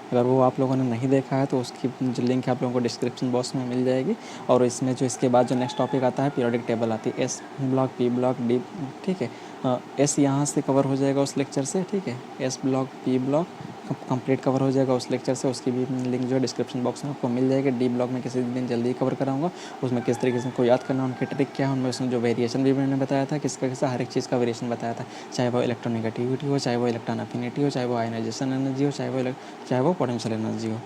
अगर वो आप लोगों ने नहीं देखा है तो उसकी जो लिंक है आप लोगों को डिस्क्रिप्शन बॉक्स में मिल जाएगी। और इसमें जो इसके बाद जो नेक्स्ट टॉपिक आता है पीरियोडिक टेबल आती है, S block, P block, D, ठीक है। एस यहाँ से कवर हो जाएगा उस लेक्चर से, ठीक है। S block, P block complete cover हो जाएगा उस लेक्चर से, उसकी भी लिंक जो है डिस्क्रिप्शन बॉक्स में आपको मिल जाएगी। डी ब्लॉक में किसी दिन जल्दी कवर कराऊंगा, उसमें किस तरीके से को याद करना, उनके ट्रिक क्या है, उनमें उसमें जो वेरिएशन भी मैंने बताया था, किसका किसका हर एक चीज़ का वेरिएशन बताया था, चाहे वो इलेक्ट्रोनेगेटिविटी हो, चाहे वो इलेक्ट्रॉन अफिनिटी हो, चाहे वो आयनाइजेशन एनर्जी हो, चाहे वो पोटेंशियल एनर्जी हो।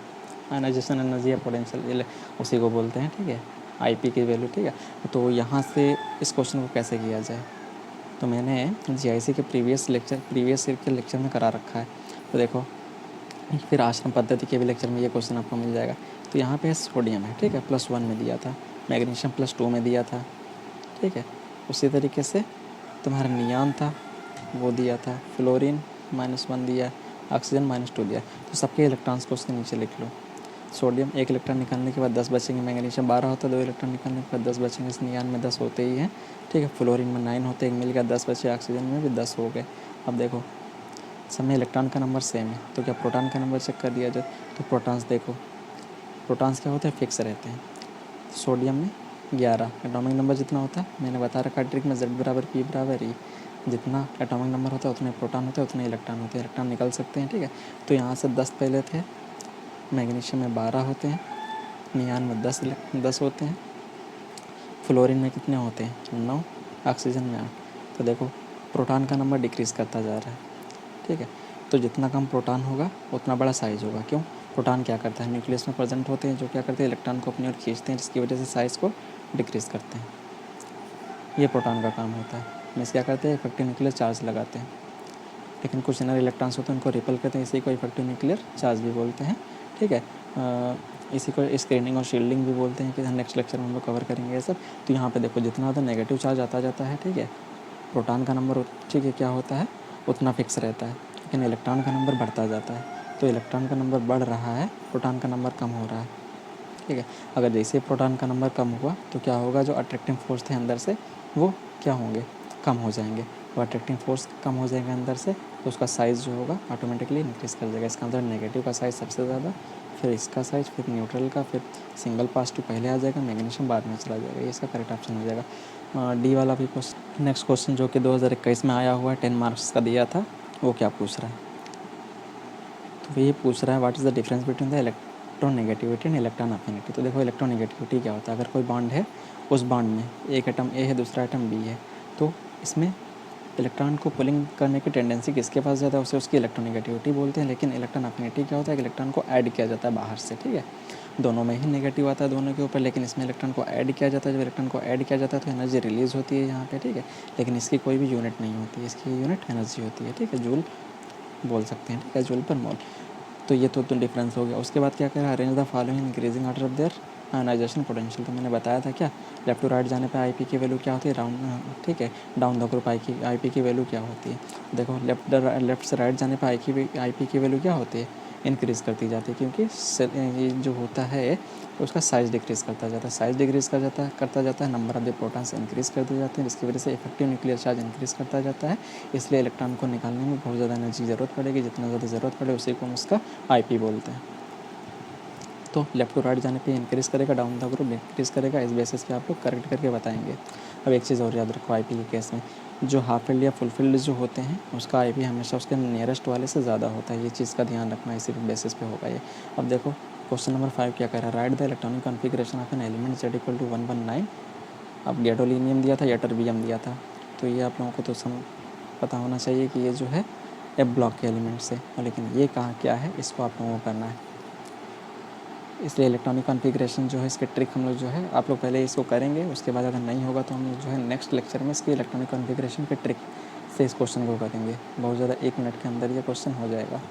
आयनाइजेशन एनर्जी या पोटेंशियल उसी को बोलते हैं, ठीक है, आईपी की वैल्यू, ठीक है। तो यहाँ से इस क्वेश्चन को कैसे किया जाए, तो मैंने जीआईसी के प्रीवियस ईयर के लेक्चर में करा रखा है। तो देखो, फिर आश्रम पद्धति के भी लेक्चर में ये क्वेश्चन आपको मिल जाएगा। तो यहाँ पे सोडियम है, ठीक है, +1 में दिया था, मैग्नीशियम +2 में दिया था, ठीक है। उसी तरीके से तुम्हारा नियान था वो दिया था, फ्लोरीन -1 दिया, ऑक्सीजन -2 दिया। तो सबके इलेक्ट्रॉन्स को उसके नीचे लिख लो। सोडियम 1 इलेक्ट्रॉन निकालने के बाद 10 बचेंगे, मैग्नीशियम 12 होता है, 2 इलेक्ट्रॉन निकालने के बाद 10 बचेंगे, इस नियान में 10 होते ही हैं, ठीक है। फ्लोरीन में 9 होते, 1 मिल गया, 10 बचे, ऑक्सीजन में भी 10 हो गए। अब देखो सब में इलेक्ट्रॉन का नंबर सेम है, तो क्या प्रोटॉन का नंबर चेक कर दिया जाए। तो प्रोटॉन्स देखो, प्रोटॉन्स क्या होते हैं, फिक्स रहते हैं। सोडियम में 11 एटॉमिक नंबर जितना होता है मैंने बता रखा ट्रिक में, Z = P = E, जितना एटॉमिक नंबर होता है उतने प्रोटॉन होते हैं उतने इलेक्ट्रॉन होते हैं, इलेक्ट्रॉन निकल सकते हैं, ठीक है। तो यहाँ से 10 पहले थे, मैग्नीशियम में 12 होते हैं, नियान में 10 होते हैं, फ्लोरीन में कितने होते हैं 9, ऑक्सीजन में 8। तो देखो प्रोटॉन का नंबर डिक्रीज़ करता जा रहा है, ठीक है। तो जितना कम प्रोटॉन होगा उतना बड़ा साइज़ होगा। क्यों, प्रोटॉन क्या करता है, न्यूक्लियस में प्रेजेंट होते हैं, जो क्या करते हैं इलेक्ट्रॉन को अपनी ओर खींचते हैं, जिसकी वजह से साइज़ को डिक्रीज़ करते हैं। ये प्रोटॉन का काम होता है। मीन्स क्या करते हैं, इफेक्टिव न्यूक्लियर चार्ज लगाते हैं, लेकिन कुछ इनर इलेक्ट्रॉन्स होते हैं उनको रिपेल करते हैं, इसी को इफेक्टिव न्यूक्लियर चार्ज भी बोलते हैं, ठीक है। इसी को स्क्रीनिंग और शील्डिंग भी बोलते हैं, कि नेक्स्ट लेक्चर में हम लोग कवर करेंगे ये सब। तो यहाँ पे देखो जितना ज़्यादा नेगेटिव चार्ज आता जाता है, ठीक है, प्रोटॉन का नंबर, ठीक है, क्या होता है उतना फिक्स रहता है, लेकिन इलेक्ट्रॉन का नंबर बढ़ता जाता है। तो इलेक्ट्रॉन का नंबर बढ़ रहा है, प्रोटॉन का नंबर कम हो रहा है, ठीक है। अगर जैसे प्रोटॉन का नंबर कम हुआ तो क्या होगा, जो अट्रैक्टिव फोर्स थे अंदर से वो क्या होंगे, कम हो जाएंगे। और अट्रैक्टिव फोर्स कम हो जाएगा अंदर से, तो उसका साइज़ जो होगा ऑटोमेटिकली इंक्रीज़ कर जाएगा। इसका अंदर नेगेटिव का साइज़ सबसे ज़्यादा, फिर इसका साइज़, फिर न्यूट्रल का, फिर सिंगल +2 पहले आ जाएगा, मैग्नीशियम बाद में चला जाएगा। ये इसका करेक्ट ऑप्शन हो जाएगा। डी वाला भी क्वेश्चन, नेक्स्ट क्वेश्चन जो कि 2021 में आया हुआ है, 10 मार्क्स का दिया था, वो क्या पूछ रहा है, तो ये पूछ रहा है what is the difference between the electronegativity and electron affinity. तो देखो इलेक्ट्रोनेगेटिविटी क्या होता है, अगर कोई बॉन्ड है, उस बॉन्ड में एक एटम ए है, दूसरा एटम बी है, तो इसमें इलेक्ट्रॉन को पुलिंग करने की टेंडेंसी किसके पास ज़्यादा है, उसे उसकी इलेक्ट्रोनेगेटिविटी बोलते हैं। लेकिन इलेक्ट्रॉन अफिनिटी क्या होता है कि इलेक्ट्रॉन को ऐड किया जाता है बाहर से, ठीक है। दोनों में ही नेगेटिव आता है दोनों के ऊपर, लेकिन इसमें इलेक्ट्रॉन को ऐड किया जाता है। जब इलेक्ट्रॉन को ऐड किया जाता है तो एनर्जी रिलीज़ होती है यहाँ पे, ठीक है। लेकिन इसकी कोई भी यूनिट नहीं होती, इसकी यूनिट एनर्जी होती है, ठीक है, जूल बोल सकते हैं, ठीक है, जूल पर मोल। तो ये तो डिफरेंस हो गया। उसके बाद क्या कह रहा है, arrange the following increasing order of their ionization potential. तो मैंने बताया था क्या, लेफ्ट टू राइट जाने पे आईपी की वैल्यू क्या होती है, राउंड, ठीक है, डाउन द ग्रुप आईपी की वैल्यू क्या होती है। देखो लेफ्ट से राइट जाने पे आईपी की वैल्यू क्या होती है, इंक्रीज़ करती जाती है, क्योंकि ये जो होता है उसका साइज़ डिक्रीज़ करता जाता है, number of the protons increase करते जाते हैं, जिसकी वजह से इफेक्टिव न्यूक्लियर चार्ज इंक्रीज़ करता जाता है। इसलिए इलेक्ट्रॉन को निकालने में बहुत ज़्यादा एनर्जी की ज़रूरत पड़ेगी, जितना ज़्यादा ज़रूरत पड़े उसी को हम उसका आईपी बोलते हैं। तो लेफ्ट टू राइट जाने पे इंक्रीज़ करेगा, डाउन द ग्रुप डिक्रीज़ करेगा। इस बेसिस पे आप लोग करेक्ट करके बताएंगे। अब एक चीज़ और याद रखो, आईपी के केस में जो हाफ फील्ड या फुल फील्ड जो होते हैं उसका आईपी हमेशा उसके नियरेस्ट वाले से ज़्यादा होता है। ये चीज़ का ध्यान रखना, इसी बेसिस पे होगा ये। अब देखो क्वेश्चन नंबर 5 क्या कह रहा है, right the electronic configuration of an element Z = 119। अब गैडोलिनियम दिया था या टर्बियम दिया था, तो ये आप लोगों को तो पता होना चाहिए कि ये जो है एफ ब्लॉक के एलिमेंट्स है, और लेकिन ये कहाँ क्या है इसको आप लोगों को करना है। इसलिए इलेक्ट्रॉनिक कॉन्फ़िगरेशन जो है इसके ट्रिक हम लोग जो है आप लोग पहले इसको करेंगे, उसके बाद अगर नहीं होगा तो हम लोग जो है नेक्स्ट लेक्चर में इसकी इलेक्ट्रॉनिक कॉन्फ़िगरेशन के ट्रिक से इस क्वेश्चन को करेंगे। बहुत ज़्यादा 1 मिनट के अंदर ये क्वेश्चन हो जाएगा।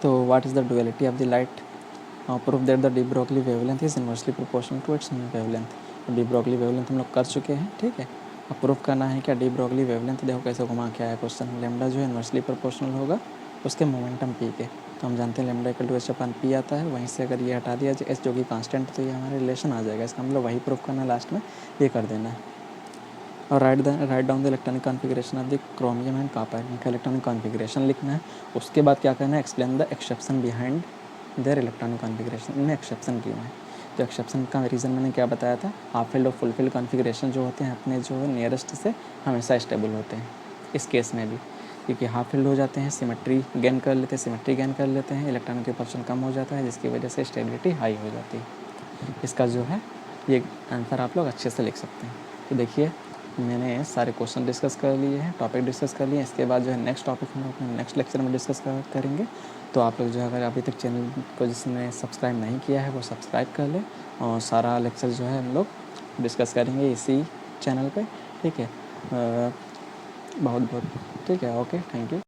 तो what is the duality of the light? Proof that the de Broglie wavelength is inversely proportional to its wavelength. De Broglie wavelength हम लोग कर चुके हैं, ठीक है। अब प्रूफ करना है क्या डी ब्रोगली वेवलेंथ, देखो कैसे घुमा के आया क्वेश्चन। लेमडा जो है इनवर्सली प्रोपोर्शनल होगा उसके मोमेंटम पी के, तो हम जानते हैं lambda equal to h upon p आता है। वहीं से अगर ये हटा दिया एच जो कि कांस्टेंट, तो ये हमारे रिलेशन आ जाएगा। इसका हम लोग वही प्रूफ करना है, लास्ट में ये कर देना है। और write down the electronic configuration of the chromium and copper, इनका इलेक्ट्रॉनिक कॉन्फ़िगरेशन लिखना है। उसके बाद क्या करना है, explain the exception behind there electronic configuration, इनमें एक्सेप्शन क्यों है। तो एक्सेप्शन का रीज़न मैंने क्या बताया था, हाफ फील्ड और फुल फील्ड कॉन्फ़िगरेशन जो होते हैं अपने जो है नियरेस्ट से हमेशा स्टेबल होते हैं। इस केस में भी क्योंकि हाफ फील्ड हो जाते हैं, सिमेट्री गेन कर लेते हैं, सिमेट्री गेन कर लेते हैं, इलेक्ट्रॉनिक रिपल्शन कम हो जाता है, जिसकी वजह से स्टेबिलिटी हाई हो जाती है। इसका जो है ये आंसर आप लोग अच्छे से लिख सकते हैं। तो देखिए मैंने सारे क्वेश्चन डिस्कस कर लिए हैं, टॉपिक डिस्कस कर लिए हैं। इसके बाद जो है नेक्स्ट टॉपिक हम लोग अपने नेक्स्ट लेक्चर में डिस्कस करेंगे। तो आप लोग जो है अगर अभी तक चैनल को जिसने सब्सक्राइब नहीं किया है वो सब्सक्राइब कर ले, और सारा लेक्चर जो है हम लोग डिस्कस करेंगे इसी चैनल पे, ठीक है। बहुत बहुत ठीक है, ओके, थैंक यू।